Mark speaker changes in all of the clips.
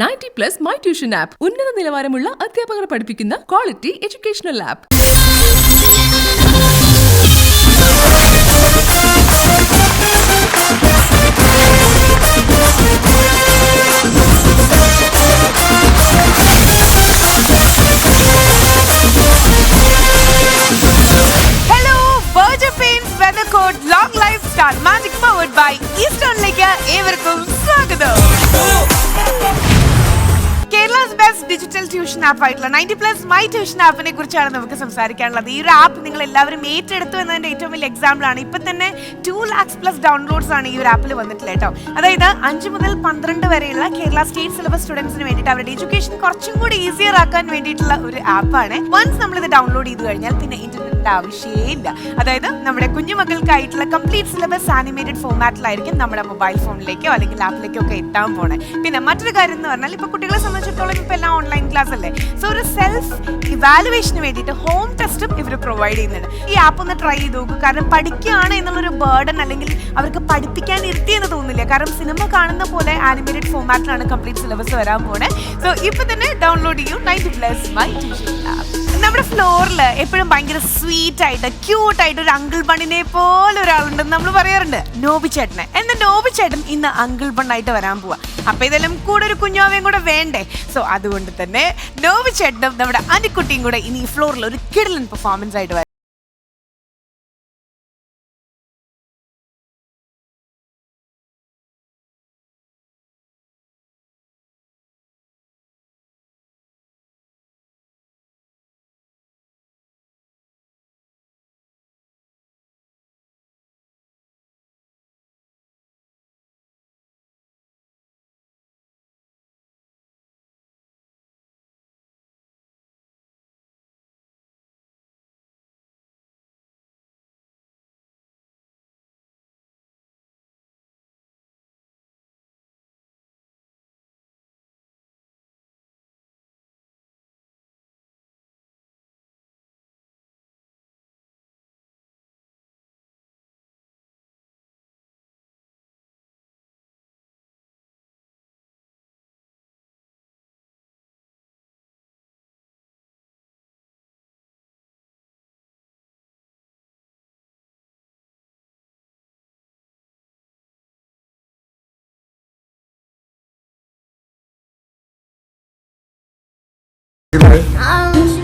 Speaker 1: 90+ my tuition app ഉന്നത നിലവാരമുള്ള അധ്യാപകർ പഠിപ്പിക്കുന്ന quality educational app.
Speaker 2: Hello, Virgin Paints Weather Code Long Life Start Magic powered by Eastern Lake. ഏവർക്കും സ്വാഗതം. Kerala's best digital tuition app ആയിട്ടുള്ള 90+ my tuition ആപ്പിനെ കുറിച്ചാണ് നമുക്ക് സംസാരിക്കാനുള്ളത്. ഈ ഒരു ആപ്പ് നിങ്ങൾ എല്ലാവരും ഏറ്റെടുത്തു എന്നതിന്റെ ഏറ്റവും വലിയ എക്സാമ്പിൾ ആണ്. ഇപ്പൊ തന്നെ 2 lakhs+ ഡൗൺലോഡ്സ് ആണ് ഈ ഒരു ആപ്പിൽ വന്നിട്ടില്ല കേട്ടോ. അതായത് 5 മുതൽ 12 വരെയുള്ള കേരള സ്റ്റേറ്റ് സിലബസ് സ്റ്റുഡൻസിന് വേണ്ടിയിട്ട് അവരുടെ എഡ്യൂക്കേഷൻ കുറച്ചും കൂടി ഈസിയർ ആക്കാൻ വേണ്ടിയിട്ടുള്ള ഒരു ആപ്പാണ്. വൺസ് നമ്മളിത് ഡൗൺലോഡ് ചെയ്ത് കഴിഞ്ഞാൽ പിന്നെ ഇന്റർനെറ്റിന്റെ ആവശ്യമേ ഇല്ല. അതായത് നമ്മുടെ കുഞ്ഞുമക്കൾക്കായിട്ടുള്ള കംപ്ലീറ്റ് സിലബസ് ആനിമേറ്റഡ് ഫോർമാറ്റിലായിരിക്കും നമ്മുടെ മൊബൈൽ ഫോണിലേക്കോ അല്ലെങ്കിൽ ലാപ്പിലേക്കോ ഒക്കെ എത്താൻ പോണേ. പിന്നെ മറ്റൊരു കാര്യം എന്ന് പറഞ്ഞാൽ ഇപ്പൊ കുട്ടികളെ സംബന്ധിച്ചിടത്തോളം ഇപ്പൊ എല്ലാം ഓൺലൈൻ ക്ലാസ് അല്ലേ. സോ ഒരു സെൽഫ് ഇവാലുവേഷന് വേണ്ടിയിട്ട് ഹോം ടെസ്റ്റും ഇവർ പ്രൊവൈഡ് ചെയ്യുന്നുണ്ട്. ഈ ആപ്പ് ഒന്ന് ട്രൈ ചെയ്ത് നോക്കൂ. കാരണം പഠിക്കുകയാണ് എന്നുള്ളൊരു ബേർഡൻ അല്ലെങ്കിൽ അവർക്ക് പഠിപ്പിക്കാൻ ഇരുത്തിയെന്ന് തോന്നുന്നില്ല. കാരണം സിനിമ കാണുന്ന പോലെ ആനിമേറ്റഡ് ഫോർമാറ്റിലാണ് കംപ്ലീറ്റ് സിലബസ് വരാൻ പോണേ. സോ ഇപ്പൊ തന്നെ ഡൗൺലോഡ് ചെയ്യൂ 90+ മൈ ട്യൂഷൻ ആപ്പ്. നമ്മുടെ ഫ്ലോറിൽ എപ്പോഴും ഭയങ്കര സ്വീറ്റ് ആയിട്ട് ക്യൂട്ട് ആയിട്ട് ഒരു അങ്കിൾ ബണ്ണിനെ പോലെ ഒരാളുണ്ടെന്ന് നമ്മൾ പറയാറുണ്ട്, നോബി ചേട്ടനെ. എന്നാൽ നോബി ചേട്ടൻ ഇന്ന് അങ്കിൾ ബണ്ണായിട്ട് വരാൻ പോവാ. അപ്പൊ ഇതെല്ലാം കൂടെ ഒരു കുഞ്ഞാവയും കൂടെ വേണ്ടേ. സോ അതുകൊണ്ട് തന്നെ നോബി ചേട്ടനും നമ്മുടെ അനിക്കുട്ടിയും കൂടെ ഇനി ഈ ഫ്ലോറിൽ ഒരു കിടിലൻ പെർഫോമൻസ് ആയിട്ട് വരും.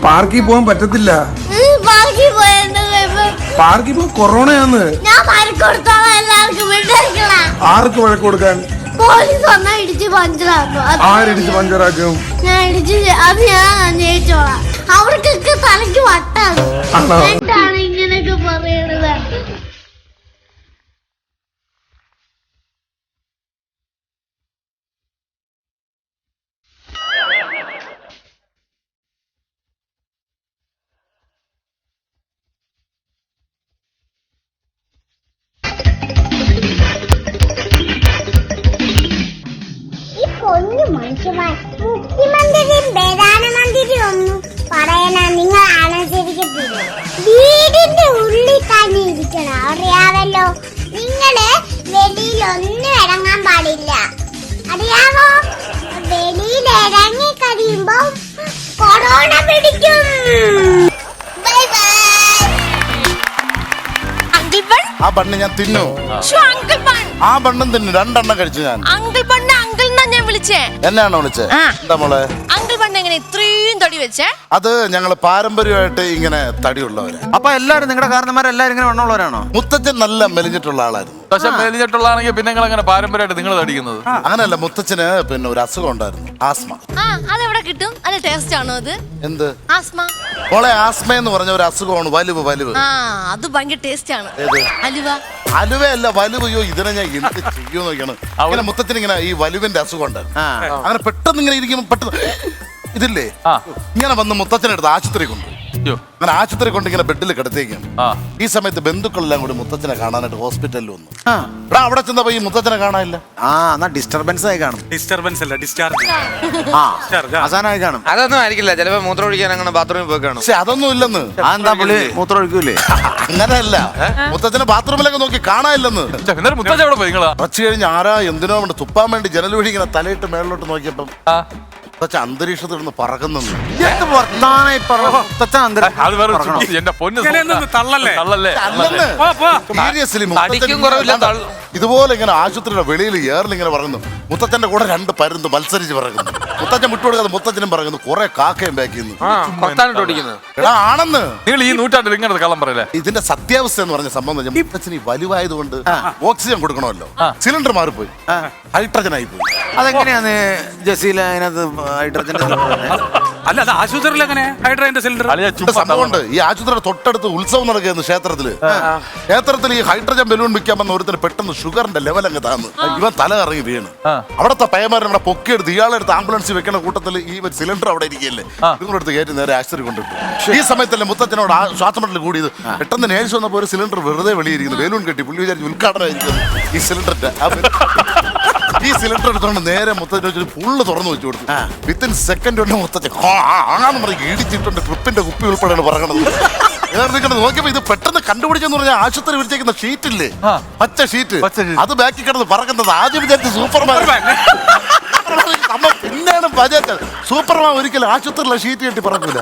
Speaker 3: പാർക്കിൽ പോകാൻ പറ്റത്തില്ല. പാർക്കിൽ പോകാൻ കൊറോണയാന്ന്. ആർക്ക് വഴക്ക് കൊടുക്കാൻ? ആരിടിച്ച് പഞ്ചറാക്കും?
Speaker 4: അവർക്കൊക്കെ തലയ്ക്ക് വട്ടാണ്. ഇങ്ങനെയൊക്കെ പറയണത്. മുഖ്യമന്ത്രിയും പ്രധാനമന്ത്രിയും ഒന്നും പറയാനാ നിങ്ങൾ അനുസരിക്കത്തില്ല. വീടിന്റെ ഉള്ളിൽ തന്നെ ഇരിക്കണം, അറിയാവല്ലോ. നിങ്ങള് വെളിയിലൊന്നും ഇറങ്ങാൻ പാടില്ല, അറിയാവോ. വെളിയിൽ ഇറങ്ങി കഴിയുമ്പോ കൊറോണ പിടിക്കും. Bye bye. അങ്കിൾ ബൺ
Speaker 5: ആ ബണ്ണ് ഞാൻ തിന്നു.
Speaker 4: അങ്കിൾ ബൺ
Speaker 5: ആ ബണ്ണും തിന്നു. 2 എണ്ണം കഴിച്ചു ഞാൻ.
Speaker 4: അങ്കിൾ ബണ്ണ് അങ്കിൾ എന്നാ ഞാൻ വിളിച്ചേ.
Speaker 5: എന്നാണോ വിളിച്ചേ? എന്താ മോളെ
Speaker 4: അങ്കിൾ ബണ്ണ് എങ്ങനെ ഇത്രയും തടി വെച്ചേ?
Speaker 5: അത് ഞങ്ങള് പാരമ്പര്യമായിട്ട് ഇങ്ങനെ തടിയുള്ളവര്.
Speaker 6: അപ്പൊ എല്ലാരും നിങ്ങളുടെ കാരണന്മാരെല്ലാരും ഇങ്ങനെ വണ്ണമുള്ളവരാണോ?
Speaker 5: മുത്തച്ഛൻ നല്ല മെലിഞ്ഞിട്ടുള്ള ആളായിരുന്നു.
Speaker 7: പക്ഷെ മെലിഞ്ഞിട്ടുള്ളതാണെങ്കിൽ പിന്നെ നിങ്ങൾ അങ്ങനെ പാരമ്പര്യമായിട്ട് നിങ്ങൾ തടിക്കുന്നത്?
Speaker 5: അങ്ങനല്ല, മുത്തച്ഛന് പിന്നെ ഒരു അസുഖം ഉണ്ടായിരുന്നു, ആസ്മ.
Speaker 4: അതെവിടെ കിട്ടും? അത് ടേസ്റ്റ് ആണോ അത്?
Speaker 5: എന്ത്
Speaker 4: ആസ്മ?
Speaker 5: മോളെ ആസ്മ എന്ന് പറഞ്ഞ ഒരു അസുഖമാണ്, വലിവ്.
Speaker 4: അത് ഭയങ്കര ടേസ്റ്റ് ആണ്. അലുവ?
Speaker 5: അലുവയല്ല, വലിവ്. യോ, ഇതിനെ ഞാൻ എന്ത് ചെയ്യൂന്ന് നോക്കിയാണ്. അങ്ങനെ മുത്തച്ഛന് ഇങ്ങനെ ഈ വലിവിന്റെ അസുഖം ഉണ്ടായിരുന്നു. അങ്ങനെ പെട്ടെന്ന് ഇങ്ങനെ ഇരിക്കുമ്പോ പെട്ടെന്ന് ഇതില്ലേ ഇങ്ങനെ വന്ന് മുത്തച്ഛനെടുത്ത് ആശുപത്രി കൊണ്ടു.
Speaker 7: അയ്യോ.
Speaker 5: അങ്ങനെ ആശുപത്രി കൊണ്ട് ഇങ്ങനെ ബെഡിൽ കിടത്തേക്കാണ്.
Speaker 7: ആ.
Speaker 5: ഈ സമയത്ത് ബന്ധുക്കളെല്ലാം കൂടി മുത്തച്ഛനെ കാണാനായിട്ട് ഹോസ്പിറ്റലിൽ വന്നു. എടാ അവിടെ ചെന്നപ്പോ ഈ മുത്തച്ഛനെ കാണാനില്ല.
Speaker 6: എന്നാ ഡിസ്റ്റർബൻസ് ആയി കാണും.
Speaker 8: ഡിസ്റ്റർബൻസ് അല്ല, ഡിസ്ചാർജ്.
Speaker 6: അവസാനമായി കാണും.
Speaker 9: അതൊന്നും ആയിരിക്കില്ല, ചിലപ്പോ മൂത്രം ഒഴിക്കാൻ അങ്ങനെ ബാത്റൂമിൽ പോയി കാണും.
Speaker 5: പക്ഷെ അതൊന്നും ഇല്ലെന്ന്.
Speaker 6: എന്താ പുള്ളി മൂത്രം ഒഴിക്കൂലേ?
Speaker 5: അങ്ങനെയല്ല, മുത്തച്ഛനെ ബാത്റൂമിലൊക്കെ നോക്കി കാണാനില്ലെന്ന്.
Speaker 7: എന്നിട്ട് മുത്തച്ഛൻ എവിടെ പോയി നിങ്ങളാ?
Speaker 5: കുറച്ച് കഴിഞ്ഞ് ആരാ എന്തിനോ കൊണ്ട് തുപ്പാൻ വേണ്ടി ജനൽ വഴി ഇങ്ങനെ തലയിട്ട് മേളിലോട്ട് നോക്കിയപ്പം മുത്തച്ഛ അന്തരീക്ഷത്തിൽ നിന്ന് പറക്കുന്നു.
Speaker 7: അത് വേറെ എന്റെ പൊന്ന്
Speaker 8: തള്ളല്ലേ
Speaker 7: തള്ളല്ലേ
Speaker 5: സീരിയസ്ലി
Speaker 9: തടിക്കും കുറവില്ല,
Speaker 5: ഇതുപോലെ ഇങ്ങനെ ആശുപത്രിയുടെ വെളിയിൽ ഏറിൽ ഇങ്ങനെ പറയുന്നു. മുത്തച്ഛന്റെ കൂടെ 2 പരുന്ത് മത്സരിച്ച് പറയുന്നു. മുത്തച്ഛൻ വിട്ടുകൊടുക്കാതെ മുത്തച്ഛനും പറയുന്നു. കുറെ കാക്കയും ബാക്കിന്ന്. എടാ ആണെന്ന്.
Speaker 7: നിങ്ങൾ ഈ നൂറ്റാണ്ടിൽ ഇങ്ങനെ കള്ളം പറയല്ലേ?
Speaker 5: ഇതിന്റെ സത്യാവസ്ഥ എന്ന് പറഞ്ഞ സംഭവം എന്ന് വെച്ചാൽ മുത്തച്ഛന് ഈ വലുവായതുകൊണ്ട് ഓക്സിജൻ കൊടുക്കണമല്ലോ. സിലിണ്ടർ മാറിപ്പോയി, ഹൈഡ്രജൻ ആയി പോയി.
Speaker 6: അതെങ്ങനെയാന്ന് ജസീല അതിനകത്ത് ഹൈഡ്രജന്റെ
Speaker 8: അല്ല, അത് ആശുപത്രിയിൽ എങ്ങനെ ഹൈഡ്രജന്റെ സിലിണ്ടർ?
Speaker 5: സംഭവമുണ്ട്. ഈ ആശുപത്രിയുടെ തൊട്ടടുത്ത് ഉത്സവം നടക്കുകയെന്ന് ക്ഷേത്രത്തിൽ ഈ ഹൈഡ്രജൻ ബലൂൺ വിൽക്കാൻ വന്ന ഒരുത്തിന് പെട്ടെന്ന് ഷുഗറിന്റെ ലെവൽ അങ്ങ് താന്ന് ഇവൻ തല കറങ്ങി വീണ്. അവിടുത്തെ പയ്യന്മാരെ ഇവിടെ പൊക്കിയെടുത്ത് ഇയാളെടുത്ത് ആംബുലൻസ് വെക്കുന്ന കൂട്ടത്തിൽ ഈ സിലിണ്ടർ അവിടെ ഇരിക്കുകയല്ലേ, നിങ്ങളെടുത്ത് കയറ്റി നേരെ ആശുപത്രി കൊണ്ടിട്ടു. ഈ സമയത്തല്ലേ മുത്തച്ഛനോട് ശ്വാസം മുട്ടൽ കൂടിയത്. പെട്ടെന്ന് നേഴ്സ് വന്നപ്പോൾ ഒരു സിലിണ്ടർ വെറുതെ വെളിയിരിക്കുന്നു, ബലൂൺ കെട്ടി. പുള്ളി വിചാരിച്ചു ഉദ്ഘാടനമായിരിക്കുന്നു ഈ സിലിണ്ടറിന്റെ. ഈ സിലിണ്ടർ എടുത്തോണ്ട് നേരെ മുത്തച്ഛൻ ഫുള്ള് തുറന്നു വെച്ചു കൊടുത്തു. വിത്തിൻ സെക്കൻഡ് കൊണ്ട് മുത്തച്ഛൻ ആണെന്ന് പറയും ഇടിച്ചിട്ടുണ്ട്. ട്രിപ്പിന്റെ കുപ്പി ഉൾപ്പെടെയാണ് പറയണത്. നോക്കിയപ്പോ ഇത് പെട്ടെന്ന് കണ്ടുപിടിച്ചെന്ന് പറഞ്ഞാൽ ആശുപത്രി വിരിച്ചേക്കുന്ന ഷീറ്റില്ലേ, പച്ച ഷീറ്റ്, അത് ബാക്കി കിടന്ന് പറക്കുന്നത്. ആദ്യം വിചാരിച്ച് സൂപ്പർമാൻ പിന്നെയാണ് സൂപ്പർമാൻ ഒരിക്കലും ആശുപത്രിയിലെ ഷീറ്റ് കെട്ടി പറക്കൂല.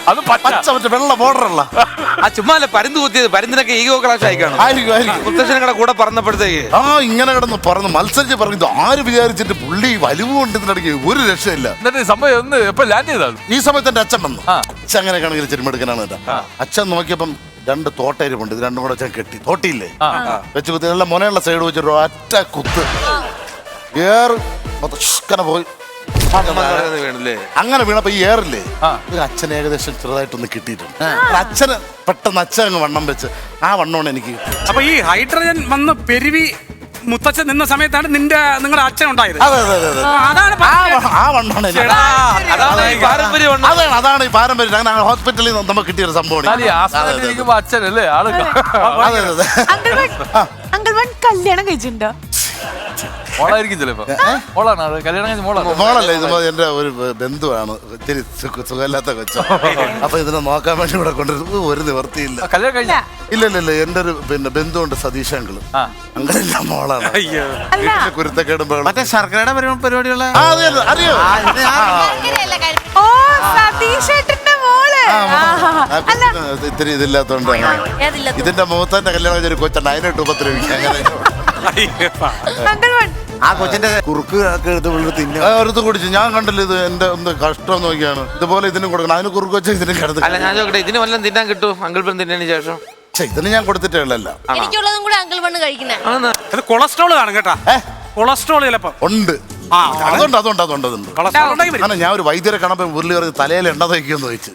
Speaker 7: അത്
Speaker 5: പച്ച മറ്റേ വെള്ള ബോർഡറല്ല.
Speaker 9: ആ ചുമ്മാ പരുന്ത് കുത്തിയത്, പരുന്തിനൊക്കെ ഈഗോ ക്ലാഷ് ആയി കാണും. മുത്തച്ഛനെ കൂടെ പറന്നപ്പോഴത്തേക്ക്
Speaker 5: ഇങ്ങനെ കിടന്ന് പറഞ്ഞു മത്സരിച്ച് പറഞ്ഞു. ആര് വിചാരിച്ചിട്ട് പുള്ളി വലിവ് കൊണ്ട് ഇതിനിടയ്ക്ക് ഒരു രക്ഷയില്ല.
Speaker 7: എന്നിട്ട് സംഭവം ഒന്ന് എപ്പോ ലാൻഡ് ചെയ്താണ്?
Speaker 5: ഈ സമയത്ത് എന്റെ അച്ഛൻ വന്നു. അച്ഛൻ അങ്ങനെ കണക്കിൽ ചെരുമെടുക്കാനാണ് കേട്ടോ. അച്ഛൻ നോക്കിയപ്പം 2 തോട്ടയിരിപ്പുണ്ട്. ഇത് രണ്ടും കൂടെ അച്ഛൻ കെട്ടി തോട്ടിയില്ലേ വെച്ച് കുത്തി നല്ല മുനയുള്ള സൈഡ് വെച്ചിട്ട് ഒറ്റ കുത്ത് ഏറ് മൊത്തം പോയി. അങ്ങനെ വീണപ്പോ ഈ ഏറില്ലേ ഒരു അച്ഛൻ ഏകദേശം ചെറുതായിട്ടൊന്ന് കിട്ടിയിട്ടുണ്ട്. അച്ഛന് പെട്ടെന്ന് അച്ഛൻ അങ്ങ് വണ്ണം വെച്ച് ആ വണ്ണമാണ് എനിക്ക്.
Speaker 8: അപ്പൊ ഈ ഹൈഡ്രജൻ വന്ന് പെരുവി മുത്തച്ഛൻ നിന്ന സമയത്താണ് നിങ്ങളുടെ അച്ഛൻ ഉണ്ടായത്.
Speaker 5: ആ വണ്ണമാണ് അതാണ് ഈ പാരമ്പര്യം. അങ്ങനെ ഹോസ്പിറ്റലിൽ നമുക്ക് കിട്ടിയൊരു സംഭവമാണ്.
Speaker 7: അച്ഛനല്ലേ ആള്?
Speaker 2: അങ്കിൾ വൺ കല്യാണം കഴിച്ചിട്ടുണ്ടോ?
Speaker 7: മോളായിരിക്കും ചിലപ്പോ. മോളാണ് കല്യാണം കഴിഞ്ഞ മോളാണ്.
Speaker 5: മോളല്ല, ഇത് എന്റെ ഒരു ബന്ധുവാണ്. ഇത്തിരി സുഖമില്ലാത്ത കൊച്ചോ. അപ്പൊ ഇതിനെ നോക്കാൻ വേണ്ടി ഇവിടെ കൊണ്ടുവരുന്നത് ഒരു നിവർത്തിയില്ല.
Speaker 7: കല്യാണം കഴിഞ്ഞ
Speaker 5: ഇല്ല എന്റെ ഒരു ബന്ധുണ്ട് സതീഷ് അങ്കിള്. അങ്കിളില്ല മോളാണ്. കുരുത്തക്കേടുമ്പോ
Speaker 6: മറ്റേ ശർക്കരയുടെ പരിപാടിയുള്ള
Speaker 5: അറിയോ?
Speaker 2: ഓ സതീഷേട്ടന്റെ മോള്.
Speaker 5: ഇത്തിരി ഇതില്ലാത്തോണ്ടാണ്. ഇതിന്റെ മുഖത്തന്റെ കല്യാണം ഒരു കൊച്ചുണ്ട്, അതിനായിട്ട് ഉപദ്രവിക്കുക. അങ്ങനെ
Speaker 2: അങ്കിൾ വൺ
Speaker 6: ആ കൊച്ചിന്റെ കുറുക്ക് എടുത്ത് തിന്നു
Speaker 5: അടുത്ത് കുടിച്ചു. ഞാൻ കണ്ടില്ല ഇത് എന്റെ ഒന്ന് കഷ്ടം നോക്കിയാണ്. ഇതുപോലെ ഇതിനും കൊടുക്കണം. അതിന് കുറുക്ക് വെച്ചാൽ ഇതിനും കിടന്നു.
Speaker 9: അല്ല ഞാൻ ചോദിക്കട്ടെ, ഇതിന് വല്ലതും തിന്നാൻ കിട്ടും അങ്കിൾ പെൺ തിന്നതിന് ശേഷം?
Speaker 5: ഇതിന് ഞാൻ കൊടുത്തിട്ടേ ഉള്ളല്ല.
Speaker 4: എനിക്കുള്ളതും കൂടെ അങ്കിൾ പെണ്ണ് കഴിക്കണേ.
Speaker 8: അത് കൊളസ്ട്രോൾ കാണും കേട്ടാ. കൊളസ്ട്രോൾ ചിലപ്പോ
Speaker 5: ഉണ്ട്. അതുണ്ട്.
Speaker 8: കൊളസ്ട്രോൾ
Speaker 5: ഞാൻ ഒരു വൈദ്യരെ കാണുമ്പോ ഉരുളി പറഞ്ഞ് തലയിൽ എണ്ണ തയ്ക്കുമെന്ന് ചോദിച്ചു.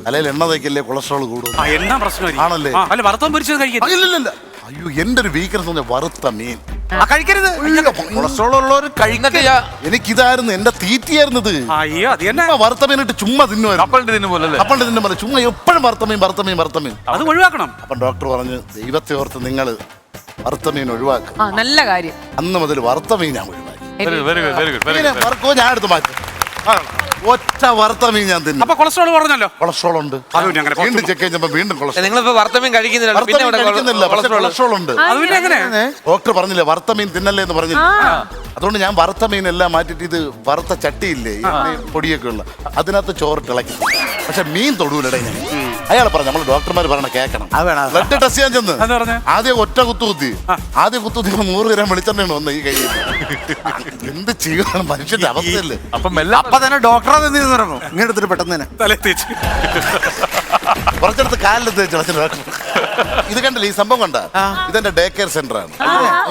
Speaker 5: തലയിൽ എണ്ണ തയ്ക്കല്ലേ കൊളസ്ട്രോൾ കൂടും.
Speaker 8: എന്നാ പ്രശ്നം
Speaker 5: ആണല്ലേ?
Speaker 8: അല്ല വറുത്തം പൊരിച്ചത് കഴിക്കും.
Speaker 5: ഇല്ലില്ല. അയ്യോ എന്റെ ഒരു വീക്ക്നെസ് പറഞ്ഞ വറുത്ത മീൻ
Speaker 6: കഴിക്കരുത്. കൊളസ്ട്രോൾ ഉള്ളവർ കഴിക്കട്ടെ.
Speaker 5: എനിക്കിതായിരുന്നു എന്റെ തീറ്റിയായിരുന്നത്.
Speaker 8: അയ്യോ അത് തന്നെ
Speaker 5: വറുത്ത മീനിട്ട് ചുമ്മാ തിന്നുമായിരുന്നു.
Speaker 7: കപ്പലിന്റെ
Speaker 5: തിന്നു പോലെ ചുമ്മാ എപ്പോഴും വറുത്ത മീൻ.
Speaker 8: അത് ഒഴിവാക്കണം.
Speaker 5: അപ്പം ഡോക്ടർ പറഞ്ഞു ദൈവത്തെ ഓർത്ത് നിങ്ങൾ വറുത്ത മീൻ ഒഴിവാക്കും.
Speaker 1: നല്ല കാര്യം.
Speaker 5: അന്ന് മുതൽ വറുത്ത മീൻ ഞാൻ ഒഴിവാക്കി. വറുക്കോ ഞാൻ എടുത്ത് മാറ്റും. ഒറ്റ വറുത്ത മീൻ ഞാൻ തിന്നു.
Speaker 8: അപ്പൊ കൊളസ്ട്രോൾ കുറഞ്ഞല്ലോ.
Speaker 5: കൊളസ്ട്രോൾ ഉണ്ട്. വീണ്ടും ചെക്ക് ചെയ്യുമ്പോ വീണ്ടും കൊളസ്ട്രോൾ.
Speaker 9: നിങ്ങളിപ്പോ വറുത്തമീൻ കഴിക്കുന്നില്ല,
Speaker 5: കൊളസ്ട്രോൾ ഉണ്ട്. ഡോക്ടർ പറഞ്ഞില്ലേ വറുത്ത മീൻ തിന്നല്ലേ എന്ന് പറഞ്ഞില്ല. അതുകൊണ്ട് ഞാൻ വറുത്ത മീൻ എല്ലാം മാറ്റിട്ട് ഇത് വറുത്ത ചട്ടിയില്ലേ പൊടിയൊക്കെ ഉള്ള അതിനകത്ത് ചോറിട്ട് ഇളക്കി. പക്ഷെ മീൻ തൊടൂലടേ ഞാൻ. അയാൾ പറഞ്ഞു നമ്മൾ ഡോക്ടർമാർ പറയണ കേൾക്കണം. ബ്ലഡ് ടെസ്റ്റ് ചെയ്യാൻ ചെന്ന് ആദ്യം ഒറ്റ കുത്തി 100 ഗ്രാം വെളിച്ചെണ്ണയാണ് വന്നത് ഈ കയ്യിൽ. എന്ത് ചെയ്യുകയാണ് മനുഷ്യന്റെ അവസ്ഥയല്ലേ.
Speaker 6: അപ്പൊ തന്നെ ഡോക്ടറെ ഇങ്ങനെ എടുത്തിട്ട് പെട്ടെന്ന് തന്നെ
Speaker 8: തല തേച്ച്
Speaker 5: കുറച്ചെടുത്ത് കാലിലെത്തി വെച്ചു. ഇത് കണ്ടില്ല ഈ സംഭവം കണ്ട ഇതെന്റെ ഡേ കെയർ സെന്റർ ആണ്.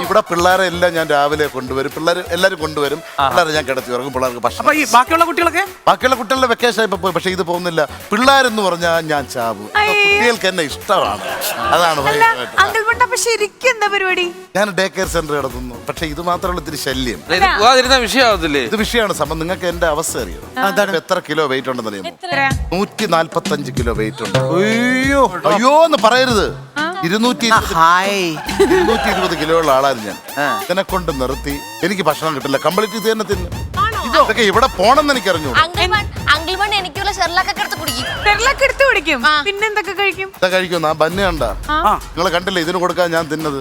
Speaker 5: ഇവിടെ പിള്ളേരെ എല്ലാം ഞാൻ രാവിലെ കൊണ്ടുവരും. പിള്ളേർ എല്ലാരും കൊണ്ടുവരും. പിള്ളേരെ ഞാൻ കിടത്തി ഉറങ്ങും. പിള്ളേർക്ക്
Speaker 8: അപ്പൊ
Speaker 5: ഭക്ഷണം.
Speaker 8: ഈ ബാക്കിയുള്ള കുട്ടികളൊക്കെ
Speaker 5: ബാക്കിയുള്ള കുട്ടികളുടെ വെക്കേഷൻ ഇപ്പൊ പോയി. പക്ഷെ ഇത് പോകുന്നില്ല. പിള്ളേരെന്ന് പറഞ്ഞാൽ ഞാൻ ചാവും. അപ്പൊ കുട്ടികൾക്ക് എന്നെ ഇഷ്ടമാണ്. അതാണ് ഭയങ്കരമായിട്ട്.
Speaker 2: അങ്കിൾ പണ്ട് അപ്പൊ ശരിക്കും എന്താ പരിപാടി?
Speaker 5: ഞാൻ ഡേ കെയർ സെന്റർ കിടത്തുന്നു. പക്ഷെ ഇത് മാത്രമുള്ള ഇത്തിരി ശല്യം.
Speaker 9: ഇത് പോവാതിരുന്ന വിഷയമാവത്തില്ലേ?
Speaker 5: ഇത് വിഷയമാണ്. സംഭവം നിങ്ങൾക്ക് എന്റെ അവസ്ഥ അറിയോ? എത്ര കിലോ വെയിറ്റ് ഉണ്ടെന്ന് അറിയാമോ? 145 കിലോ വെയിറ്റ് ഉണ്ട്.
Speaker 6: അയ്യോ
Speaker 5: അയ്യോ എന്ന് പറയരുത്. 220 കിലോ ഉള്ള ആളായിരുന്നു ഞാൻ. ഇതിനെ കൊണ്ട് നിർത്തി. എനിക്ക് ഭക്ഷണം കിട്ടില്ല. കംപ്ലീറ്റ് ഇത് തന്നെ തിന്നു. ഇതൊക്കെ ഇവിടെ പോണെന്ന് എനിക്ക് അറിഞ്ഞു.
Speaker 4: അങ്കിൾ പണ്ട് എനിക്കുള്ള ഷെർലൊക്കെ എടുത്ത് കുടിക്കും.
Speaker 2: ടെർലൊക്കെ എടുത്ത് കുടിക്കും. പിന്നെന്തൊക്കെ കഴിക്കും?
Speaker 5: ഇതാ കഴിക്കും. ആ ബന്ന് കണ്ട നിങ്ങൾ കണ്ടില്ലേ? ഇതിന് കൊടുക്കാൻ ഞാൻ തിന്നത്